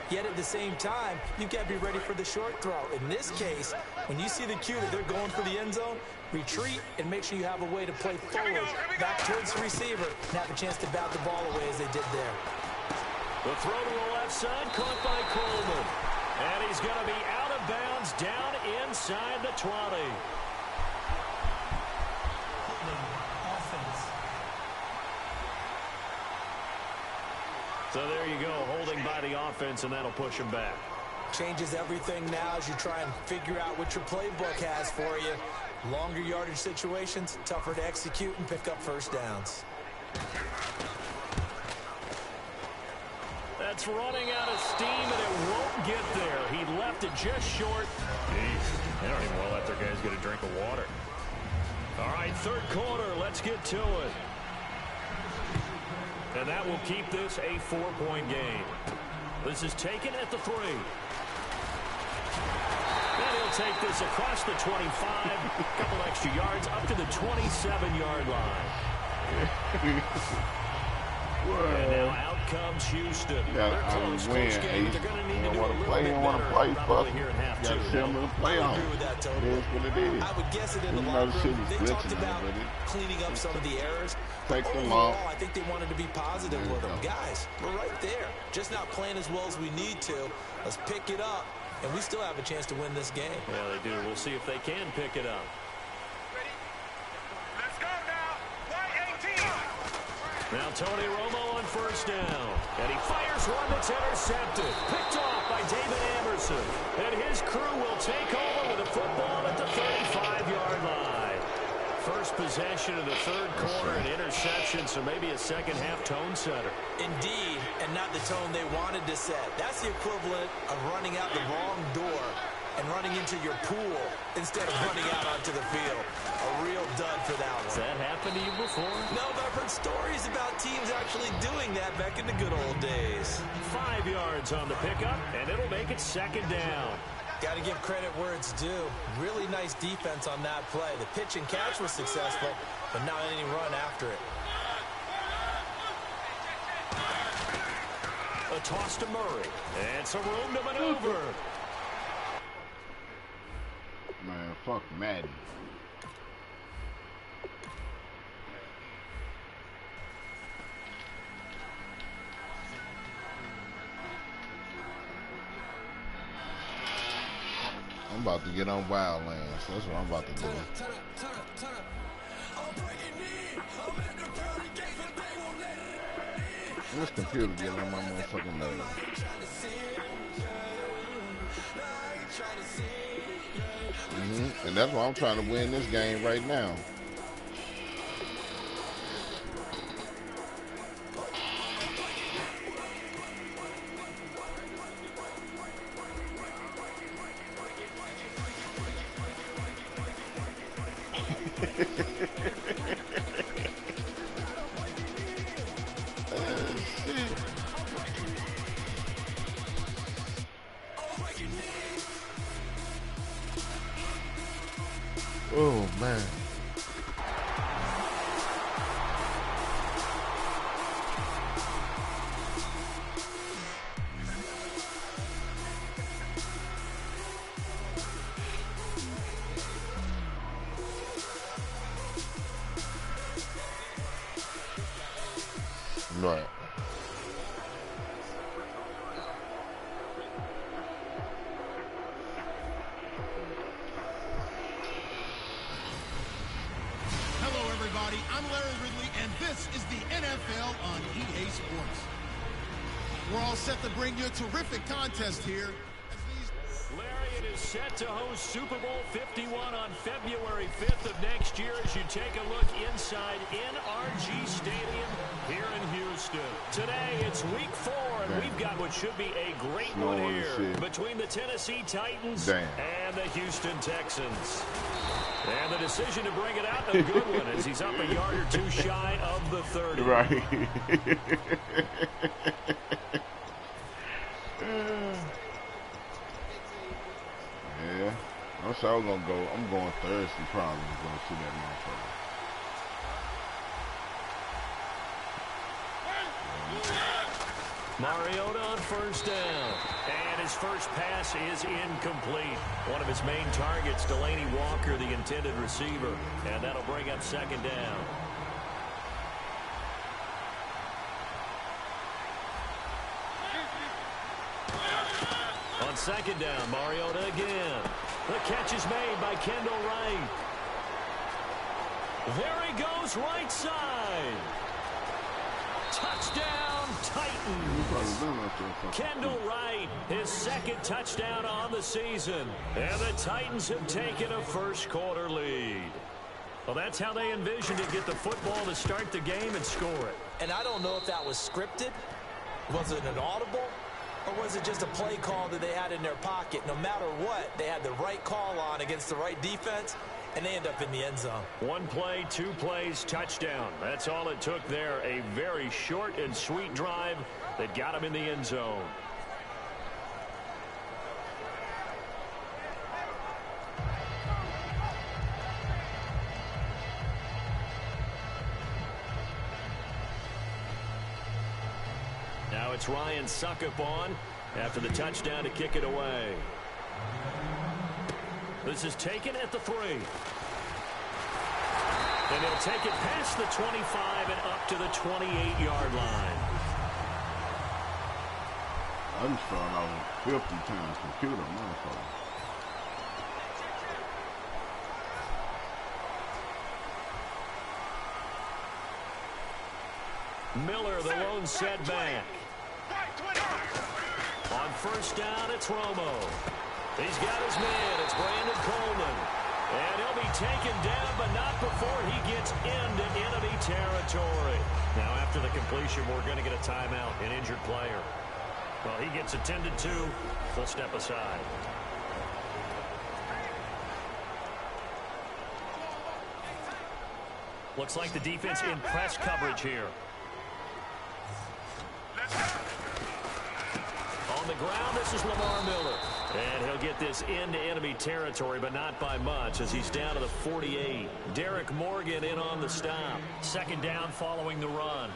S1: Yet at the same time, you've got to be ready for the short throw. In this case, when you see the cue that they're going for the end zone, retreat and make sure you have a way to play forward, back towards the receiver, and have a chance to bat the ball away as they did there.
S2: The throw to the left side, caught by Coleman. And he's going to be out of bounds down inside the 20. So there you go, holding by the offense, and that'll push him back.
S1: Changes everything now as you try and figure out what your playbook has for you. Longer yardage situations, tougher to execute and pick up first downs.
S2: That's running out of steam, and it won't get there. He left it just short. Jeez, they don't even want to let their guys get a drink of water. All right, 3rd quarter, let's get to it. And that will keep this a 4-point game. This is taken at the 3. And he'll take this across the 25, a couple extra yards, up to the 27-yard line. And now out comes Houston.
S4: They're close. Close game. They're going to need to do a little bit better probably here in half 2.
S1: I agree with that totally.
S4: It is what it is.
S1: I would guess it in the locker room. They talked about cleaning up some of the errors. Overall, I think they wanted to be positive with them. Guys, we're right there. Just not playing as well as we need to. Let's pick it up, and we still have a chance to win this game.
S2: Yeah, they do. We'll see if they can pick it up.
S5: Ready? Let's go now. White 18.
S2: Now Tony Romo on 1st down. And he fires one that's intercepted. Picked off by David Anderson. And his crew will take over with a football at the 35-yard line. First possession of the 3rd quarter, an interception, so maybe a second-half tone setter.
S1: Indeed, and not the tone they wanted to set. That's the equivalent of running out the wrong door and running into your pool instead of running out onto the field. A real dud for that one.
S2: Has that happened to you before?
S1: No, but I've heard stories about teams actually doing that back in the good old days.
S2: 5 yards on the pickup, and it'll make it 2nd down.
S1: Got to give credit where it's due. Really nice defense on that play. The pitch and catch was successful, but not any run after it.
S2: A toss to Murray, and some room to maneuver.
S4: Man, fuck Madden. I'm about to get on Wildlands. That's what I'm about to do. This computer getting on my motherfucking nerves. And that's why I'm trying to win this game right now. Oh, man. Right.
S7: Hello, everybody. I'm Larry Ridley, and this is the NFL on EA Sports. We're all set to bring you a terrific contest here.
S2: Larry, it is set to host Super Bowl 51 on February 5th of next year as you take a look inside NRG Stadium here in Houston. Today, it's week 4, and we've got what should be a great one here between the Tennessee Titans and the Houston Texans. And the decision to bring it out, a good one, as he's up a yard or two shy of the 30.
S4: Right. Yeah. I'm sure I'm gonna go. I'm going Thursday probably to go see that motherfucker.
S2: Mariota on first down. And his first pass is incomplete. One of his main targets, Delaney Walker, the intended receiver. And that'll bring up second down. On second down, Mariota again. The catch is made by Kendall Wright. There he goes, right side. Touchdown, Titans. Kendall Wright, his second touchdown on the season. And the Titans have taken a first-quarter lead. Well, that's how they envisioned it, get the football to start the game and score it.
S1: And I don't know if that was scripted. Was it an audible? Or was it just a play call that they had in their pocket? No matter what, they had the right call on against the right defense, and they end up in the end zone.
S2: One play, 2 plays, touchdown. That's all it took there. A very short and sweet drive that got him in the end zone. Now it's Ryan Suckup on after the touchdown to kick it away. This is taken at the 3. And he'll take it past the 25 and up to the 28-yard line.
S4: I just thought I was 50 times computer, motherfucker.
S2: Miller, the lone setback. On first down, it's Romo. He's got his man. It's Brandon Coleman. And he'll be taken down, but not before he gets into enemy territory. Now, after the completion, we're going to get a timeout, an injured player. Well, he gets attended to. We'll step aside. Looks like the defense in press coverage here. On the ground, this is Lamar Miller. And he'll get this into enemy territory, but not by much, as he's down to the 48. Derek Morgan in on the stop. Second down following the run.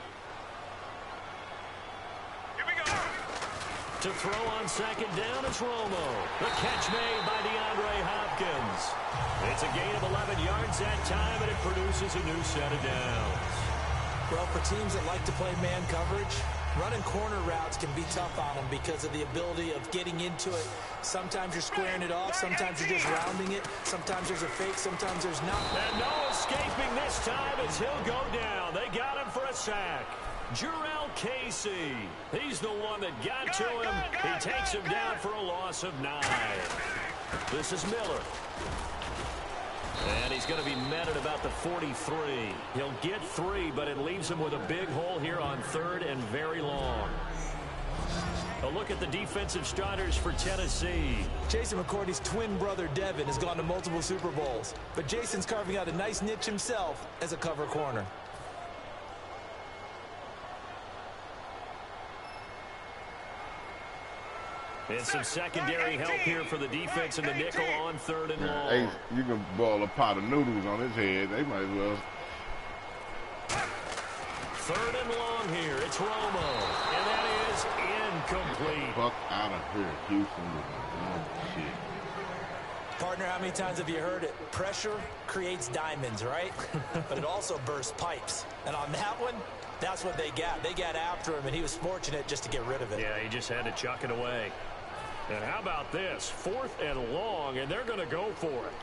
S5: Here we go.
S2: To throw on second down, it's Romo. The catch made by DeAndre Hopkins. It's a gain of 11 yards that time, and it produces a new set of downs.
S1: Well, for teams that like to play man coverage, running corner routes can be tough on them because of the ability of getting into it. Sometimes you're squaring it off. Sometimes you're just rounding it. Sometimes there's a fake. Sometimes there's not.
S2: And no escaping this time as he'll go down. They got him for a sack. Jarrell Casey. He's the one that got to him. He takes him down for a loss of 9. This is Miller. And he's going to be met at about the 43. He'll get 3, but it leaves him with a big hole here on 3rd and very long. A look at the defensive starters for Tennessee.
S1: Jason McCourty's twin brother, Devin, has gone to multiple Super Bowls. But Jason's carving out a nice niche himself as a cover corner.
S2: And some secondary help here for the defense in the nickel on 3rd and long.
S4: Hey, you can boil a pot of noodles on his head. They might as well.
S2: 3rd and long here. It's Romo. And that is incomplete.
S4: Fuck out of here, Houston. Shit.
S1: Partner, how many times have you heard it? Pressure creates diamonds, right? But it also bursts pipes. And on that one, that's what they got. They got after him, and he was fortunate just to get rid of it.
S2: Yeah, he just had to chuck it away. And how about this? 4th and long, and they're going to go for it.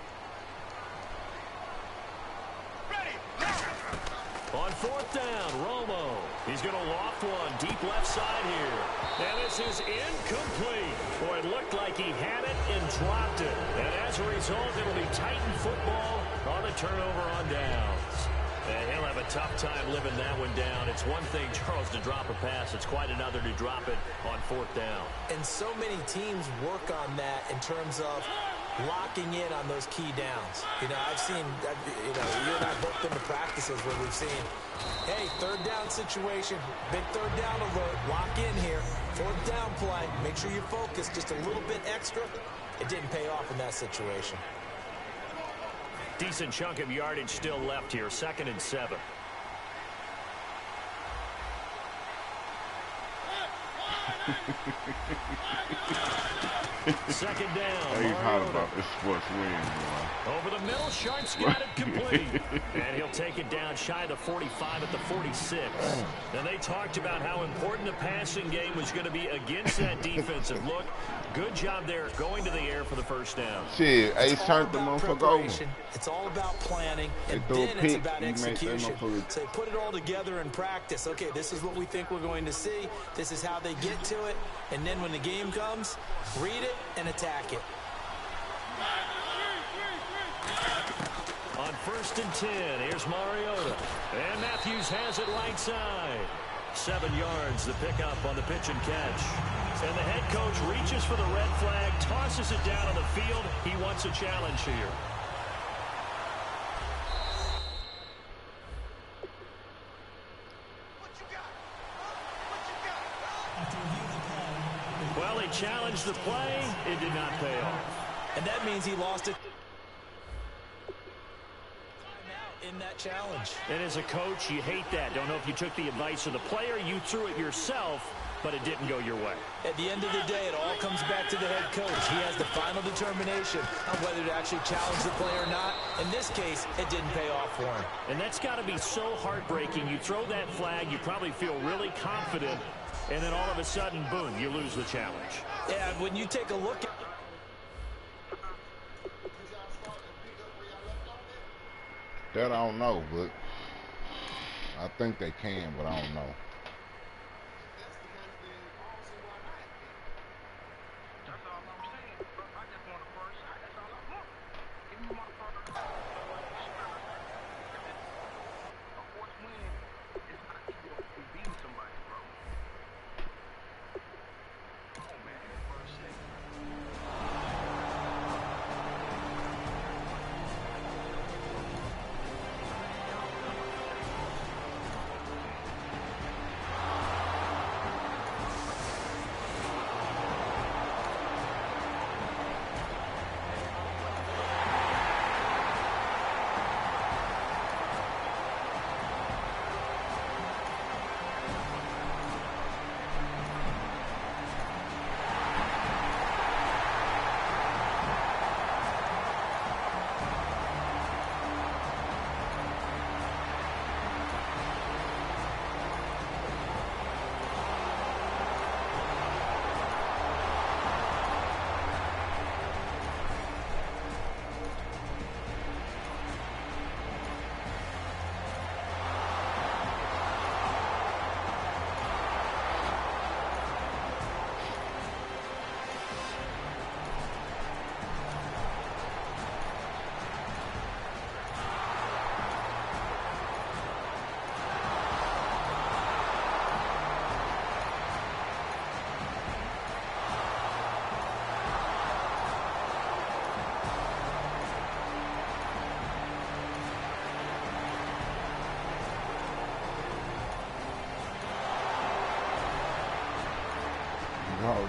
S2: On 4th down, Romo. He's going to loft one deep left side here. And this is incomplete. Boy, it looked like he had it and dropped it. And as a result, it'll be Titan football on the turnover on downs. And he'll have a tough time living that one down. It's one thing, Charles, to drop a pass. It's quite another to drop it on 4th down.
S1: And so many teams work on that in terms of locking in on those key downs. You know, I've seen, you know, you and I both been to practices where we've seen, hey, 3rd down situation, big 3rd down alert, lock in here, 4th down play, make sure you focus just a little bit extra. It didn't pay off in that situation.
S2: Decent chunk of yardage still left here. 2nd and 7. Second down.
S4: He's hot about this sports win, boy.
S2: Over the middle, Sharp's got it complete. And he'll take it down shy of the 45 at the 46. And they talked about how important the passing game was going to be against that defensive look. Good job there going to the air for the 1st down.
S4: Shit, Ace turned the motherfucker over.
S1: It's all about planning, and
S4: throw a
S1: then
S4: pick,
S1: it's about
S4: you make that
S1: execution.
S4: motherfucker-
S1: So they put it all together in practice. Okay, this is what we think we're going to see. This is how they get to it. And then when the game comes, read it and attack it.
S2: On 1st and 10, here's Mariota. And Matthews has it right side. 7 yards, the pickup on the pitch and catch. And the head coach reaches for the red flag, tosses it down on the field. He wants a challenge here. Well, he challenged the play. It did not pay off.
S1: And that means he lost it in that challenge.
S2: And as a coach, you hate that. Don't know if you took the advice of the player, you threw it yourself, but it didn't go your way.
S1: At the end of the day, it all comes back to the head coach. He has the final determination on whether to actually challenge the play or not. In this case, it didn't pay off for him.
S2: And that's got to be so heartbreaking. You throw that flag, you probably feel really confident, and then all of a sudden, boom, you lose the challenge.
S1: Yeah, when you take a look at
S4: That I don't know, but I think they can, but I don't know.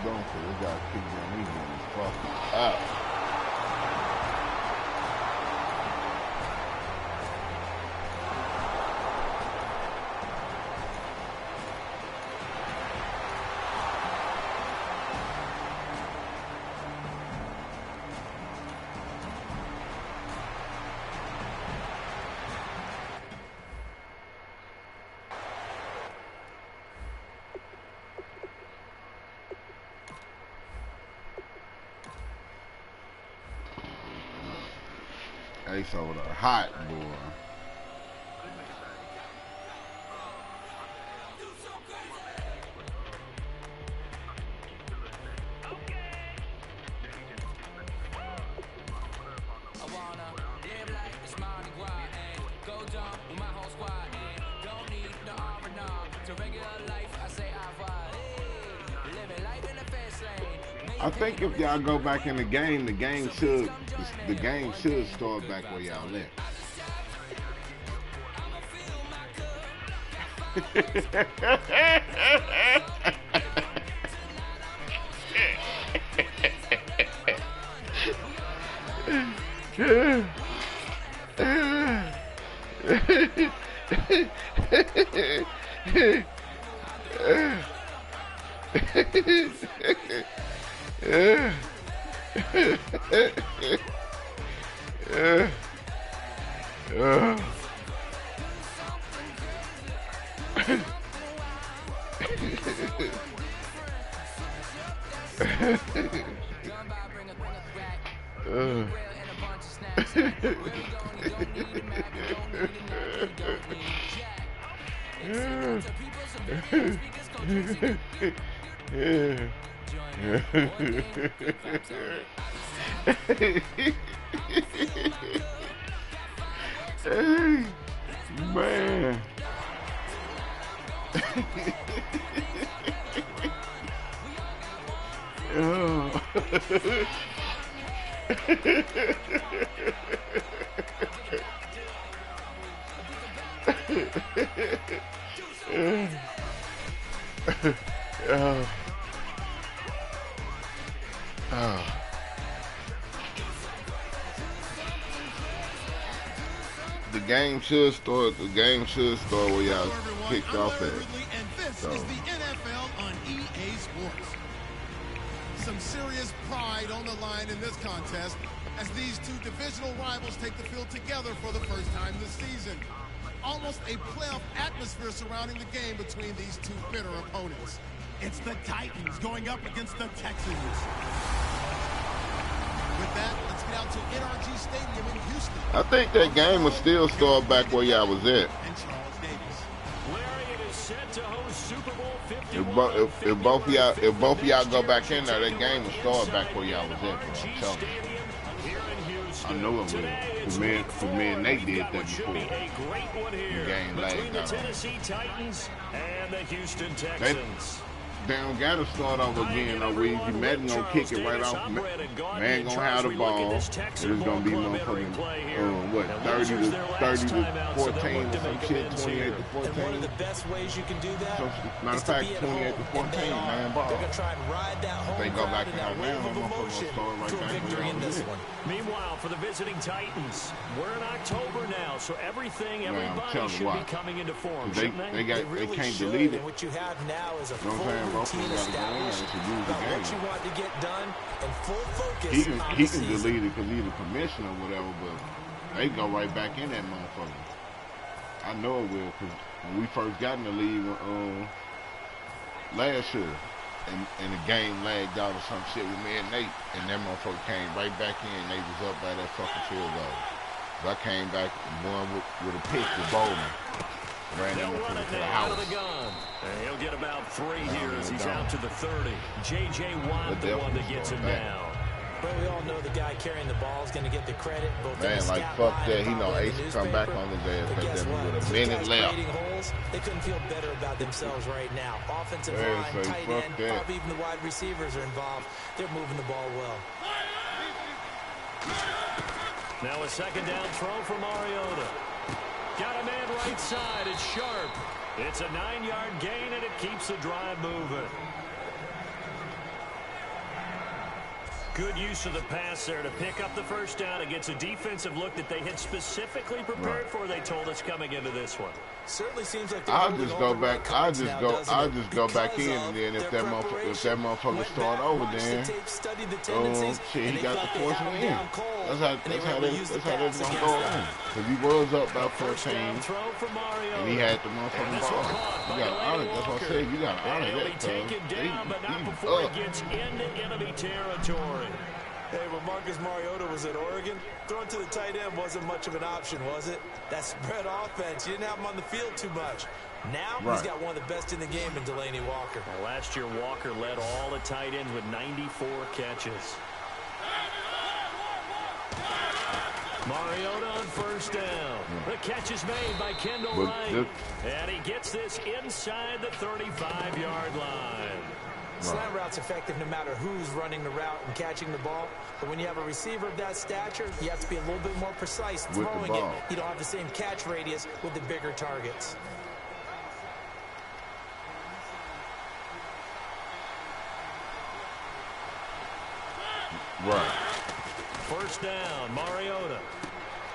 S4: going for. We gotta keep them eating fucking up. Ace over there, hot boy.
S6: I wanna live like it's Mardi Gras and go jump with my whole squad and don't need no R&R to regular life. I say I vibe, living life in a fast lane.
S4: I think if y'all go back in the game should start back where y'all left. Hey, man. The game should start. The game should start where y'all kicked off at.
S7: And this is the NFL on EA Sports. Some serious pride on the line in this contest as these two divisional rivals take the field together for the first time this season. Almost a playoff atmosphere surrounding the game between these two bitter opponents. It's the Titans going up against the Texans. With that, let's get out to NRG Stadium in Houston.
S4: I think that game will still start back where y'all was at.
S7: And Charles Davis.
S2: Larry, it is set to host Super Bowl 51.
S4: If both of y'all go back in there, that game will start back where y'all was at. Bro. I'm telling you. I know it will. For me and Nate did that before. The game lagged out.
S2: Tennessee Titans and the Houston Texans.
S4: They don't gotta start over again, no reason. Madden gonna kick it right off. Man gonna have the ball. It's gonna be motherfucking, 30 to 14 or some shit, 28 to 14.
S1: And one of the best ways you can do that
S4: matter of fact, 28 to 14, man, ball.
S1: They're gonna try and ride that home
S4: they go back
S1: crowd
S4: in
S1: in that
S4: that
S1: wave of
S4: round,
S1: emotion
S4: start right
S1: to a
S4: back
S1: victory in this one.
S2: Meanwhile, for the visiting Titans, we're in October now, so everybody should be coming into form, shouldn't they?
S4: They can't delete it.
S1: And what you have now is a full
S4: bro?
S1: routine established about what you want to get done and full focus
S4: he
S1: on
S4: can
S1: the season.
S4: delete it because he's the commissioner or whatever, but they go right back in that motherfucker. I know it will because when we first got in the league last year, and the game lagged out or some shit with me and Nate, and that motherfucker came right back in. They was up by that fucking field goal. So I came back and won with a pick with Bowman. Ran him to the house.
S2: And he'll get about 3 here as he's out to the 30. J.J. Watt, the one that gets him down.
S1: But we all know the guy carrying the ball is going to get the credit. Both
S4: man, like fuck that. He know Ace come back on his ass like that with a minute left.
S1: Holes, they couldn't feel better about themselves right now. Offensive line, tight end, probably even the wide receivers are involved. They're moving the ball well.
S2: Now a second down throw for Mariota. Got a man right side. It's Sharp. It's a 9-yard gain, and it keeps the drive moving. Good use of the pass there to pick up the first down. It gets a defensive look that they had specifically prepared for, they told us, coming into this one.
S1: Certainly seems like
S4: I'll just go back. I'll just go back in, and then if that motherfucker start over, then shit, he got the force him in. That's how that's gonna go on. Cause he was up by 14, and he had the motherfucking ball. You gotta honor. That's what I said. You gotta honor that.
S2: Before he gets into enemy territory.
S1: Hey, when Marcus Mariota was at Oregon, throwing to the tight end wasn't much of an option, was it? That spread offense, you didn't have him on the field too much. Now he's got one of the best in the game in Delaney Walker.
S2: Well, last year, Walker led all the tight ends with 94 catches. Mariota on first down. The catch is made by Kendall Wright. And he gets this inside the 35-yard line.
S1: Slant route's effective no matter who's running the route and catching the ball. But when you have a receiver of that stature, you have to be a little bit more precise throwing it. You don't have the same catch radius with the bigger targets.
S4: Right.
S2: First down, Mariota.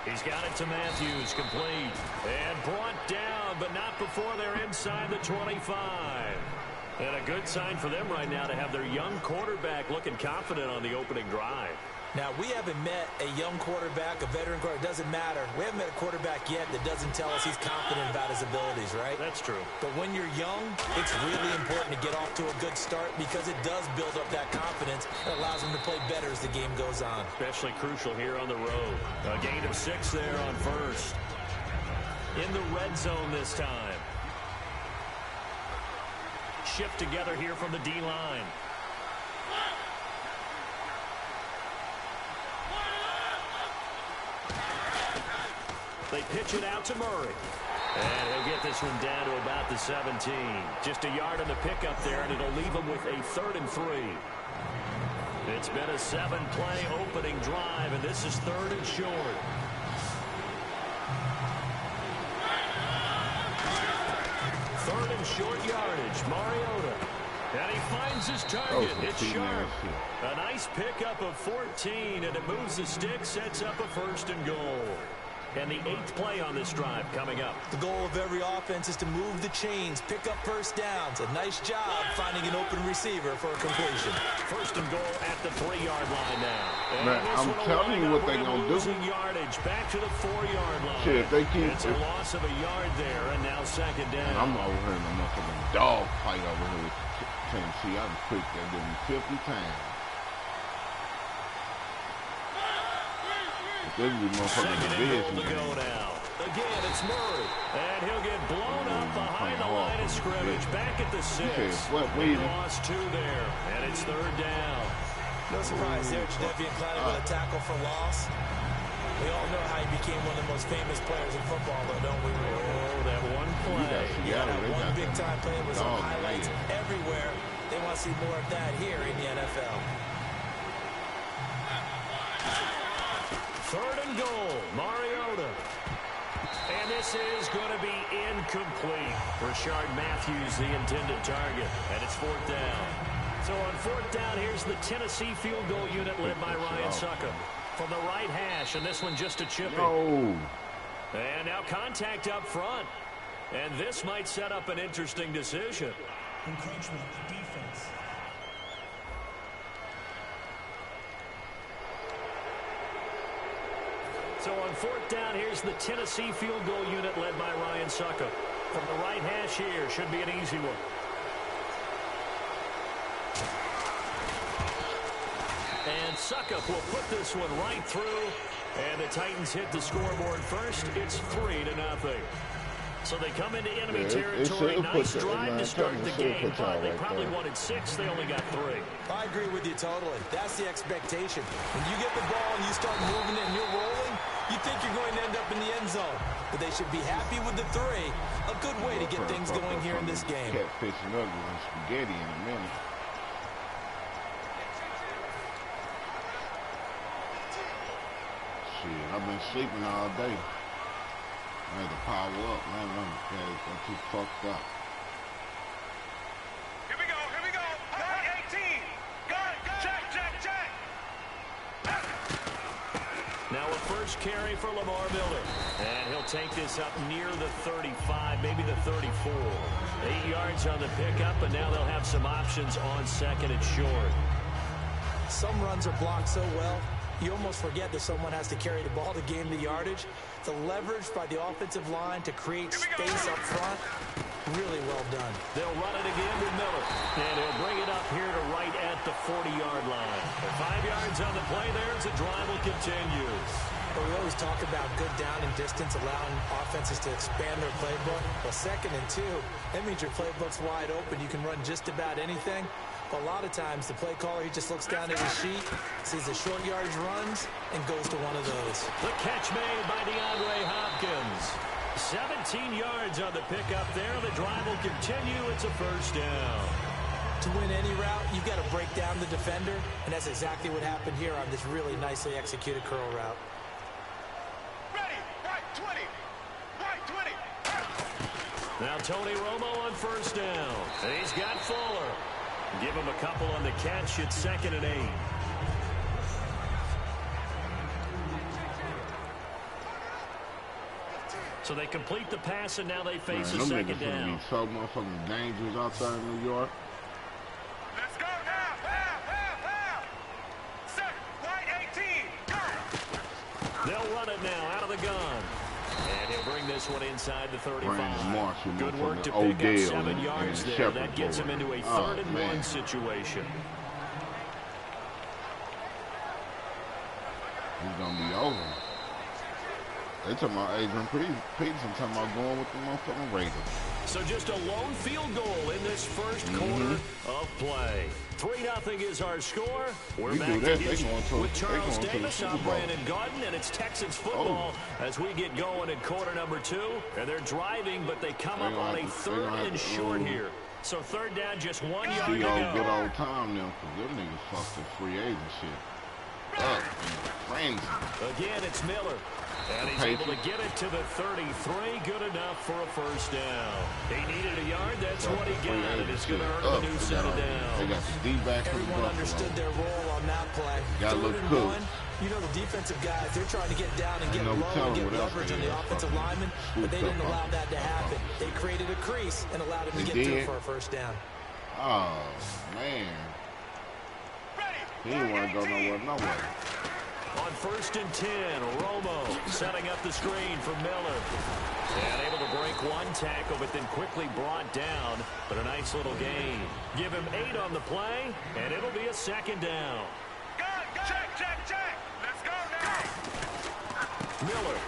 S2: He's got it to Matthews, complete. And brought down, but not before they're inside the 25. And a good sign for them right now to have their young quarterback looking confident on the opening drive.
S1: Now, we haven't met a young quarterback, a veteran quarterback. It doesn't matter. We haven't met a quarterback yet that doesn't tell us he's confident about his abilities, right?
S2: That's true.
S1: But when you're young, it's really important to get off to a good start because it does build up that confidence. It allows him to play better as the game goes on.
S2: Especially crucial here on the road. A gain of 6 there on first. In the red zone this time. Shift together here from the D-line. They pitch it out to Murray. And he'll get this one down to about the 17. Just a yard on the pickup there, and it'll leave him with a 3rd and 3. It's been a 7-play opening drive, and this is 3rd and short. Third and short yardage, Mariota. And he finds his target. It's sharp. A nice pickup of 14, and it moves the stick, sets up a 1st and goal. And the 8th play on this drive coming up.
S1: The goal of every offense is to move the chains, pick up first downs. A nice job finding an open receiver for a completion.
S2: 1st and goal at the 3-yard line now.
S4: Man, I'm telling you what they're going to do.
S2: Yardage back to the 4-yard line.
S4: Shit, if they keep...
S2: It's a loss of a yard there, and now 2nd down.
S4: I'm over here in a motherfucking dog fight over here with Tennessee. I've picked that dude 50 times. This is the motherfucking division game.
S2: Again, it's Murray. And he'll get blown up behind the line of scrimmage. Back at the 6. They lost 2 there. And it's 3rd down.
S1: No surprise there, Jadeveon Clowney with a tackle for loss. We all know how he became one of the most famous players in football, though, don't we?
S2: Oh, that one play.
S1: Yeah, that one big-time play was on highlights everywhere. They want to see more of that here in the NFL.
S2: 3rd and goal, Mariota. And this is going to be incomplete. Rashard Matthews, the intended target. And it's 4th down. So on 4th down, here's the Tennessee field goal unit led by Ryan Succop. From the right hash, and this one just a chip in. And now contact up front. And this might set up an interesting decision.
S9: Encroachment, defense.
S2: So on 4th down, here's the Tennessee field goal unit led by Ryan Succop. From the right hash here, should be an easy one. And Succop will put this one right through. And the Titans hit the scoreboard first. It's 3-0. So they come into enemy territory. Nice drive to start the game, but they probably wanted 6. They only got 3.
S1: I agree with you totally. That's the expectation. When you get the ball and you start moving it and you're rolling, you think you're going to end up in the end zone. But they should be happy with the 3. A good way to get things going here in this game.
S4: Catfish and ugly and spaghetti in a minute. Shit, I've been sleeping all day. I had to power up, man. I'm too fucked up.
S5: Here we go. 9-18. Gun, check.
S2: The first carry for Lamar Miller. And he'll take this up near the 35, maybe the 34. 8 yards on the pickup, and now they'll have some options on second and short.
S1: Some runs are blocked so well, you almost forget that someone has to carry the ball to gain the yardage. The leverage by the offensive line to create space up front, really well done.
S2: They'll run it again with Miller. And he'll bring it up here to right at the 40-yard line. 5 yards on the play there as the drive will continue.
S1: But we always talk about good down and distance, allowing offenses to expand their playbook. Well, 2nd and 2, that means your playbook's wide open. You can run just about anything. But a lot of times, the play caller, he just looks down at his sheet, sees the short yardage runs, and goes to one of those.
S2: The catch made by DeAndre Hopkins. 17 yards on the pickup there. The drive will continue. It's a first down.
S1: To win any route, you've got to break down the defender, and that's exactly what happened here on this really nicely executed curl route.
S5: Ready, right 20, right 20.
S2: Now Tony Romo on first down. And he's got Fuller. Give him a couple on the catch. It's 2nd and 8. So they complete the pass, and now they face a second down.
S4: Be so motherfucking dangerous outside of New York.
S5: Let's go now. Half. Set, right 18, go.
S2: They'll run it now out of the gun. And he'll bring this one inside the 35. Good work to pick up 7 yards there. That gets him into a 3rd and 1 situation.
S4: He's going to be over. They talking about Adrian Peterson talking about going with the motherfucking Raiders.
S2: So just a lone field goal in this first quarter of play. 3-0 is our score. We're back to Houston with Charles Davis. I'm Brandon Garden, and it's Texans football as we get going in quarter number 2. And they're driving, but they come up on a 3rd and short here. So 3rd down, just 1 yard to go.
S4: Good old time now, because them niggas fucked the free agent shit. Up in frenzy.
S2: Again, it's Miller. And he's able to get it to the 33. Good enough for a first down. He needed a yard. That's what he got. And it's going to hurt him to set it down.
S4: They got the D-back for the
S1: Everyone understood their role on that play.
S4: Got a little cool.
S1: You know, the defensive guys, they're trying to get down and get low and get leverage on the offensive lineman, but they didn't allow that to happen. They created a crease and allowed him to get through for a first down.
S4: Oh, man. He didn't want to go nowhere.
S2: On 1st and 10, Romo setting up the screen for Miller. And able to break one tackle, but then quickly brought down. But a nice little gain. Give him 8 on the play, and it'll be a 2nd down.
S5: Check. Let's go now.
S2: Miller.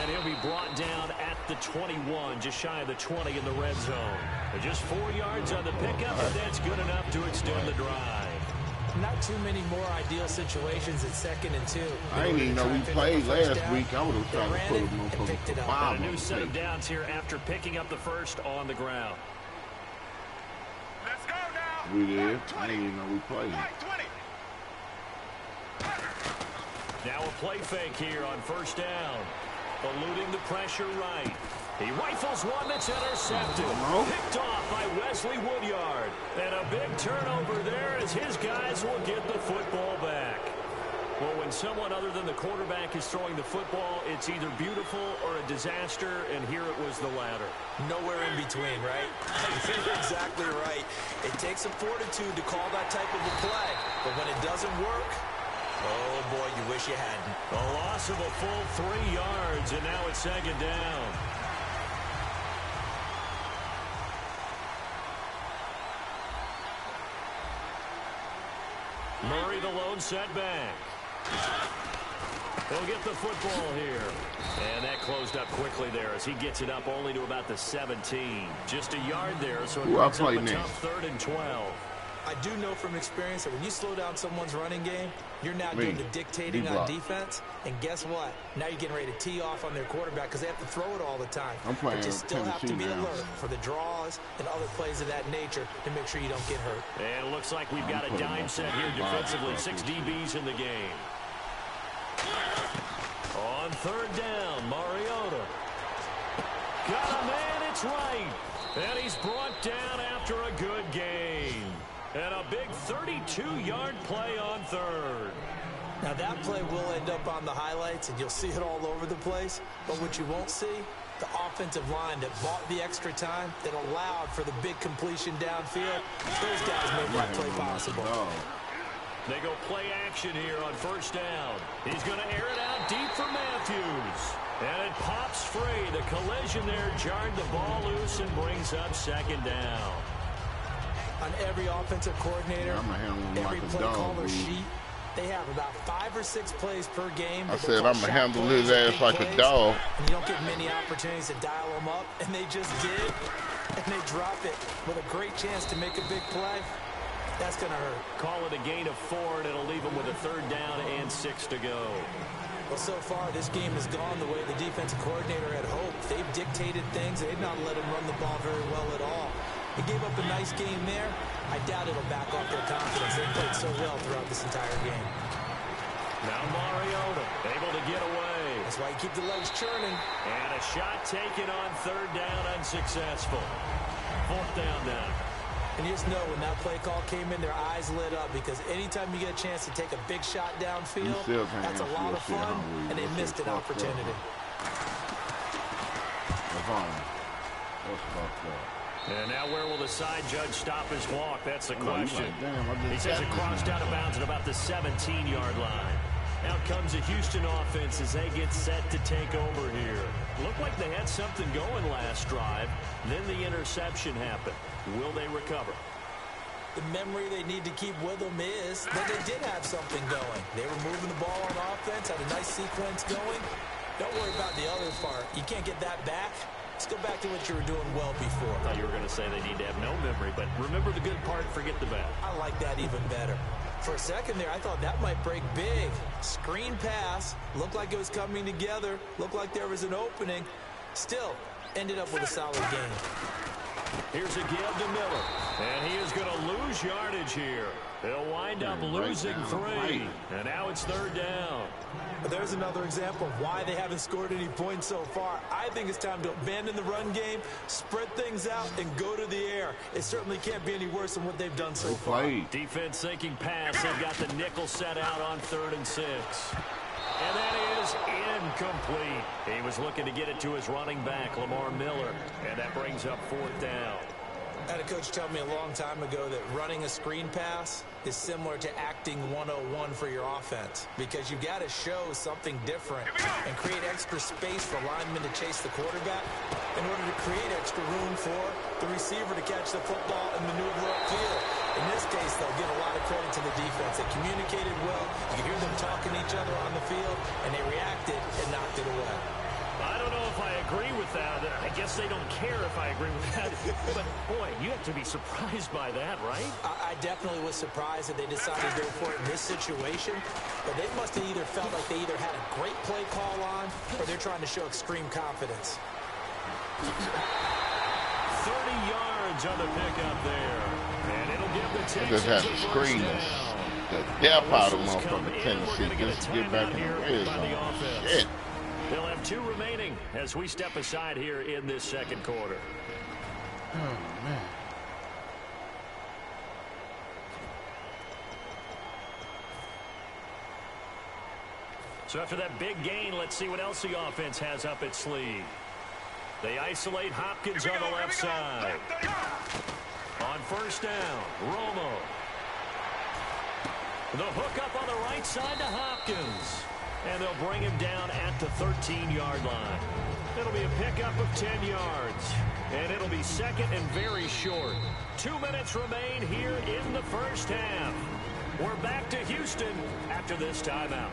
S2: And he'll be brought down at the 21, just shy of the 20 in the red zone. But just 4 yards on the pickup, and that's good enough to extend the drive.
S1: Not too many more ideal situations at 2nd and 2.
S4: I didn't even know we played last week. I would have tried to put him on for 5.
S2: A new set of downs here after picking up the first on the ground.
S5: Let's go now.
S4: We did. I didn't even know we played.
S2: Now a play fake here on first down. Eluding the pressure right. He rifles one that's intercepted. Picked off by Wesley Woodyard. And a big turnover there as his guys will get the football back. Well, when someone other than the quarterback is throwing the football, it's either beautiful or a disaster, and here it was the latter.
S1: Nowhere in between, right? You're exactly right. It takes some fortitude to call that type of a play. But when it doesn't work, oh, boy, you wish you hadn't.
S2: A loss of a full 3 yards, and now it's 2nd down. Murray the lone setback. He'll get the football here. And that closed up quickly there as he gets it up only to about the 17. Just a yard there, so it brings up a tough 3rd and 12.
S1: I do know from experience that when you slow down someone's running game, you're now doing the dictating on defense. And guess what? Now you're getting ready to tee off on their quarterback because they have to throw it all the time. But you still have to be alert for the draws and other plays of that nature to make sure you don't get hurt.
S2: And it looks like we've got a dime set here defensively. 6 DBs in the game. On 3rd down, Mariota. Got a man, it's right. And he's brought down after a good game. And a big 32-yard play on 3rd.
S1: Now that play will end up on the highlights, and you'll see it all over the place. But what you won't see, the offensive line that bought the extra time, that allowed for the big completion downfield. Those guys made that play possible.
S2: They go play action here on first down. He's going to air it out deep for Matthews. And it pops free. The collision there jarred the ball loose and brings up second down.
S1: On every offensive coordinator, every play caller sheet, they have about 5 or 6 plays per game.
S4: I said I'm going to handle his ass like a dog.
S1: And you don't get many opportunities to dial them up, and they just did. And they drop it with a great chance to make a big play. That's going to hurt.
S2: Call it a gain of 4, and it'll leave them with a third down and 6 to go.
S1: Well, so far, this game has gone the way the defensive coordinator had hoped. They've dictated things. They've not let him run the ball very well at all. They gave up a nice game there. I doubt it'll back off their confidence. They played so well throughout this entire game.
S2: Now Mariota able to get away.
S1: That's why you keep the legs churning.
S2: And a shot taken on third down, unsuccessful. Fourth down now.
S1: And you just know when that play call came in, their eyes lit up, because anytime you get a chance to take a big shot downfield, that's a lot of fun, and they missed an opportunity.
S2: And now where will the side judge stop his walk? That's the question. He says it crossed out of bounds at about the 17-yard line. Out comes the Houston offense as they get set to take over here. Looked like they had something going last drive. Then the interception happened. Will they recover?
S1: The memory they need to keep with them is that they did have something going. They were moving the ball on offense, had a nice sequence going. Don't worry about the other part. You can't get that back. Let's go back to what you were doing well before.
S2: I thought you were going to say they need to have no memory, but remember the good part, forget the bad.
S1: I like that even better. For a second there, I thought that might break big. Screen pass. Looked like it was coming together. Looked like there was an opening. Still, ended up with a solid game.
S2: Here's a give to Miller. And he is going to lose yardage here. They'll wind up losing 3. And now it's third down.
S1: But there's another example of why they haven't scored any points so far. I think it's time to abandon the run game, spread things out, and go to the air. It certainly can't be any worse than what they've done so far.
S2: Defense thinking pass. They've got the nickel set out on 3rd and 6. And that is incomplete. He was looking to get it to his running back, Lamar Miller. And that brings up 4th down.
S1: I had a coach tell me a long time ago that running a screen pass is similar to acting 101 for your offense, because you've got to show something different and create extra space for linemen to chase the quarterback in order to create extra room for the receiver to catch the football and maneuver upfield. In this case, they'll give a lot of credit to the defense. They communicated well. You could hear them talking to each other on the field, and they reacted and knocked it away.
S2: I don't know if I agree with that. I guess they don't care if I agree with that. But, boy, you have to be surprised by that, right?
S1: I definitely was surprised that they decided to go for it in this situation. But they must have either felt like they either had a great play call on, or they're trying to show extreme confidence.
S2: 30 yards on the pickup there. And it'll give the Texans
S4: just have to screen the death out of them from Tennessee just to get back in the red zone. Shit.
S2: They'll have 2 remaining as we step aside here in this second quarter.
S4: Oh, man.
S2: So after that big gain, let's see what else the offense has up its sleeve. They isolate Hopkins on the left side. On first down, Romo. The hook up on the right side to Hopkins. And they'll bring him down at the 13-yard line. It'll be a pickup of 10 yards. And it'll be second and very short. 2 minutes remain here in the first half. We're back to Houston after this timeout.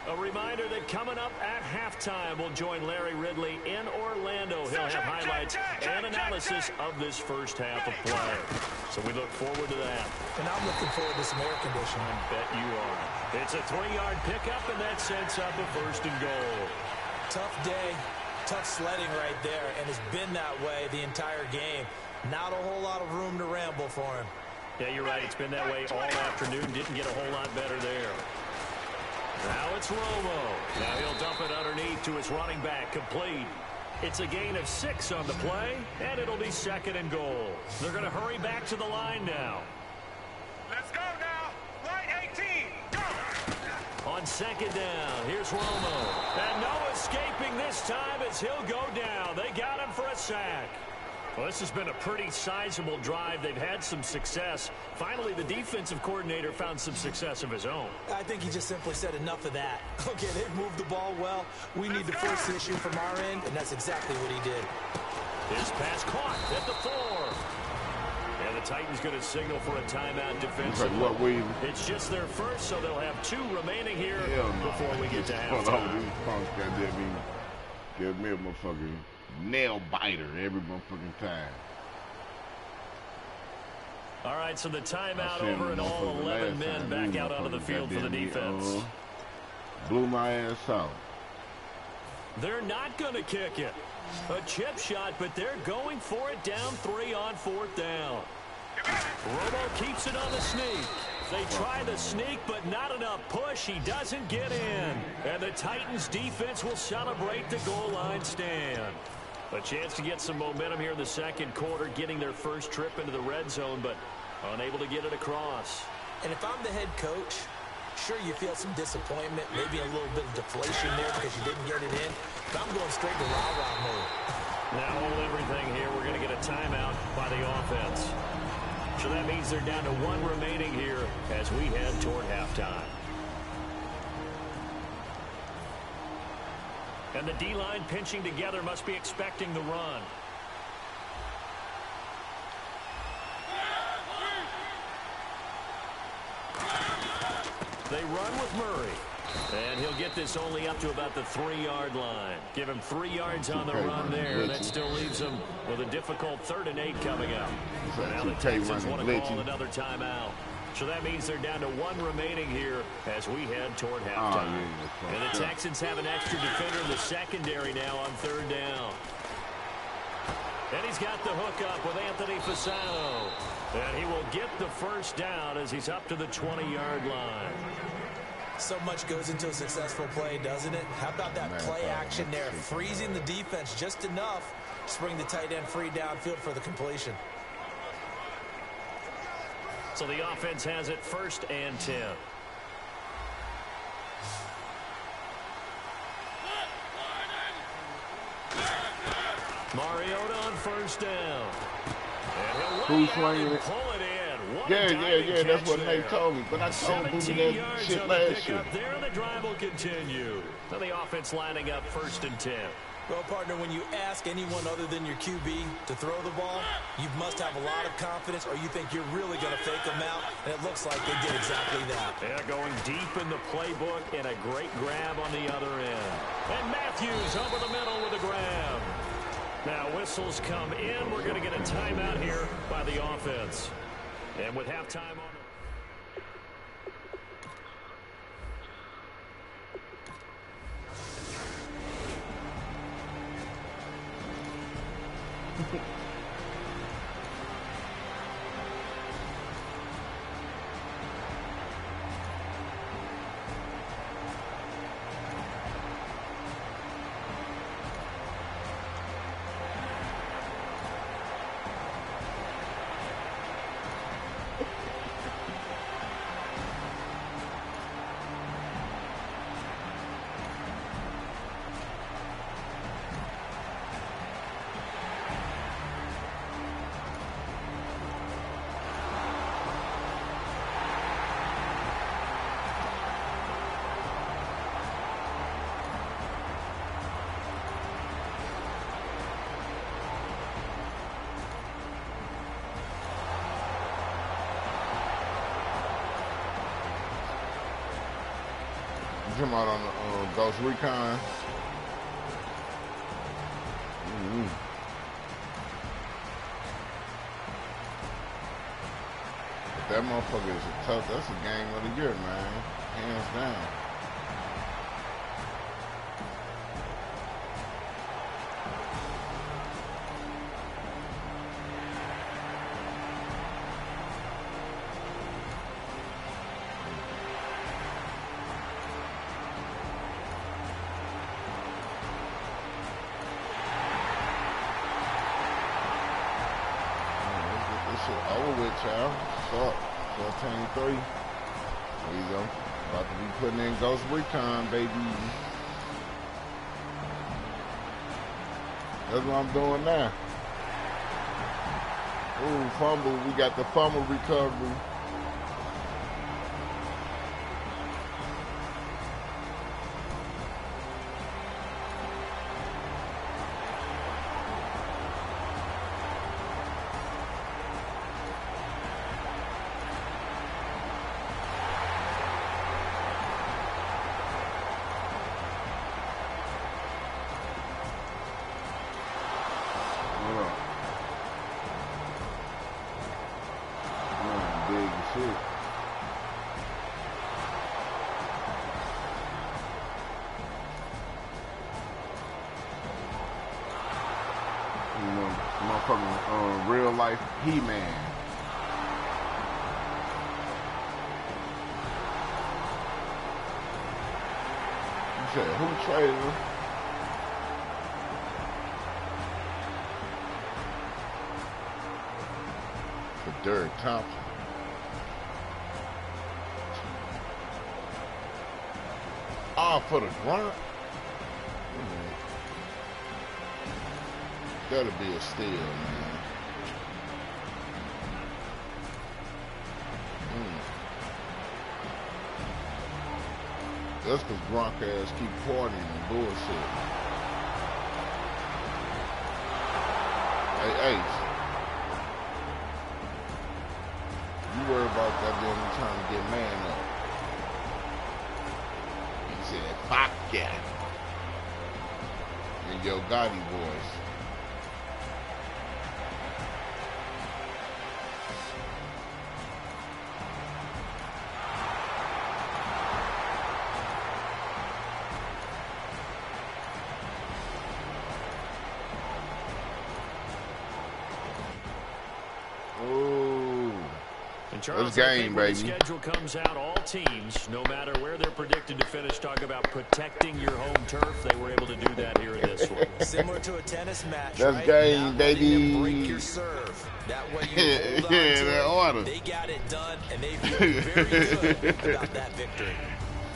S2: A reminder that coming up at halftime, we'll join Larry Ridley in Orlando. He'll have highlights and analysis of this first half of play. So we look forward to that.
S1: And I'm looking forward to some air conditioning.
S2: I bet you are. It's a 3-yard pickup, and that sets up a 1st and goal.
S1: Tough day, tough sledding right there, and it's been that way the entire game. Not a whole lot of room to ramble for him.
S2: Yeah, you're right. It's been that way all afternoon. Didn't get a whole lot better there. Now it's Romo. Now he'll dump it underneath to his running back, complete. It's a gain of 6 on the play, and it'll be 2nd and goal. They're going to hurry back to the line now.
S5: Let's go now. White 18. Go.
S2: On 2nd down, here's Romo. And no escaping this time as he'll go down. They got him for a sack. Well, this has been a pretty sizable drive. They've had some success. Finally, the defensive coordinator found some success of his own.
S1: I think he just simply said enough of that. Okay, they've moved the ball well. We need to force the issue from our end, and that's exactly what he did.
S2: His pass caught at the 4. And the Titans going to signal for a timeout defensively. It's just their first, so they'll have 2 remaining here before we get to halftime.
S4: These punks give me a motherfucking nail biter every motherfucking time.
S2: All right, so the timeout over and all 11 men back out onto the field for the defense.
S4: Blew my ass out.
S2: They're not going to kick it. A chip shot, but they're going for it down 3 on 4th down. Romo keeps it on the sneak. They try the sneak, but not enough push. He doesn't get in. And the Titans defense will celebrate the goal line stand. A chance to get some momentum here in the 2nd quarter, getting their first trip into the red zone, but unable to get it across.
S1: And if I'm the head coach, sure, you feel some disappointment, maybe a little bit of deflation there because you didn't get it in. But I'm going straight to rah-rah mode.
S2: Now hold everything here. We're going to get a timeout by the offense. So that means they're down to 1 remaining here as we head toward halftime. And the D-line pinching together must be expecting the run. They run with Murray. And he'll get this only up to about the 3-yard line. Give him 3 yards on the run there. That still leaves him with a difficult 3rd and 8 coming up. So now the Texans want to call another timeout. So that means they're down to 1 remaining here as we head toward halftime. And the Texans have an extra defender in the secondary now on 3rd down. And he's got the hookup with Anthony Fasano. And he will get the first down as he's up to the 20-yard line.
S1: So much goes into a successful play, doesn't it? How about that play action there? Freezing the defense just enough to bring the tight end free downfield for the completion.
S2: So the offense has it 1st and 10. Mariota on 1st down.
S4: Who's swinging it?
S2: Pull it in.
S4: Yeah, that's what Nate told me. But I told him that shit last year.
S2: There, the drive will continue. So the offense lining up 1st and 10.
S1: Well, partner, when you ask anyone other than your QB to throw the ball, you must have a lot of confidence, or you think you're really going to fake them out, and it looks like they did exactly that.
S2: Yeah, going deep in the playbook, and a great grab on the other end. And Matthews over the middle with a grab. Now whistles come in. We're going to get a timeout here by the offense. And with halftime on the
S4: Come out on the Ghost Recon. That motherfucker is tough. That's a game of the year, man. Hands down. shit over with, child. What's up? 14-3. There you go. About to be putting in Ghost Recon, baby. That's what I'm doing now. Ooh, fumble. We got the fumble recovery. Real life He-Man. You said who traded him? For Derek Thompson. Oh, for the grunt? That'll be a steal, man. That's because Gronk ass keep partying and bullshit. Hey, Ace. You worry about that damn trying to get man up. He said, fuck yeah. In your Gotti voice.
S2: Charles, game, baby. The schedule comes out, all teams, no matter where they're predicted to finish, talk about protecting your home turf. They were able to do that here in this one.
S1: Similar to a tennis match,
S4: that's
S1: right?
S4: game,
S1: Not
S4: baby.
S1: Break your serve. That way you hold on to it. They got it done, and they feel very good about that victory.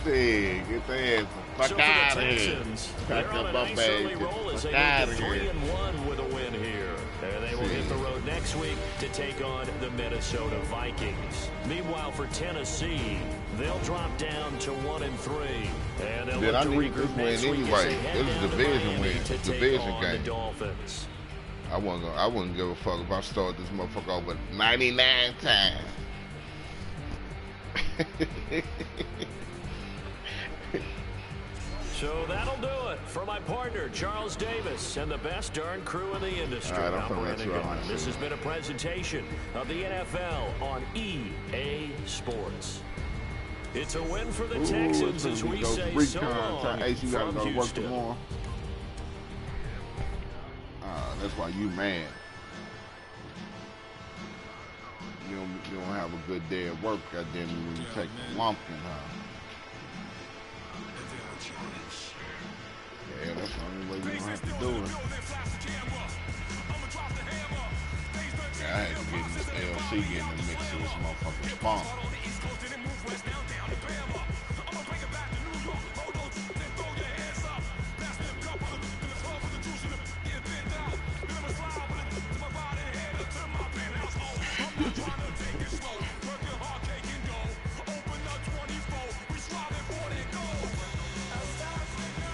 S4: Hey, get their ass the fuck out of here.
S2: They're on a nice early roll as they move to 3-1 with a win here. And they will hit the road next week to take on the Minnesota Vikings. Meanwhile, for Tennessee, they'll drop down to 1-3. And they'll look to regroup next week
S4: anyway. This is a division win, division game.
S2: The Dolphins.
S4: I wouldn't give a fuck if I started this motherfucker over 99 times.
S2: So that'll do it for my partner, Charles Davis, and the best darn crew in the industry.
S4: Right,
S2: I'm Brandon Gaudin. This has been a presentation of the NFL on EA Sports. It's a win for the Texans as we say so long from Houston.
S4: That's why you mad. You don't have a good day at work, goddamn you, when you take the lumpkin, huh? Yeah, that's the only way we don't have to do it. Yeah, I had to get this LC in the mix of this motherfucking spunk.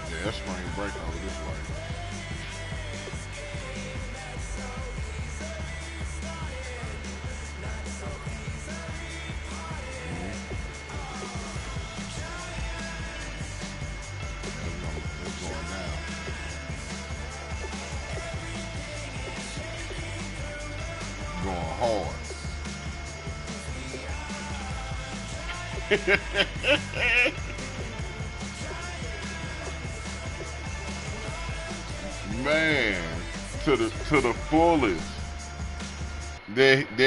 S4: Yeah, that's spring break over this way. It's going now. Going hard. Man, to the fullest. They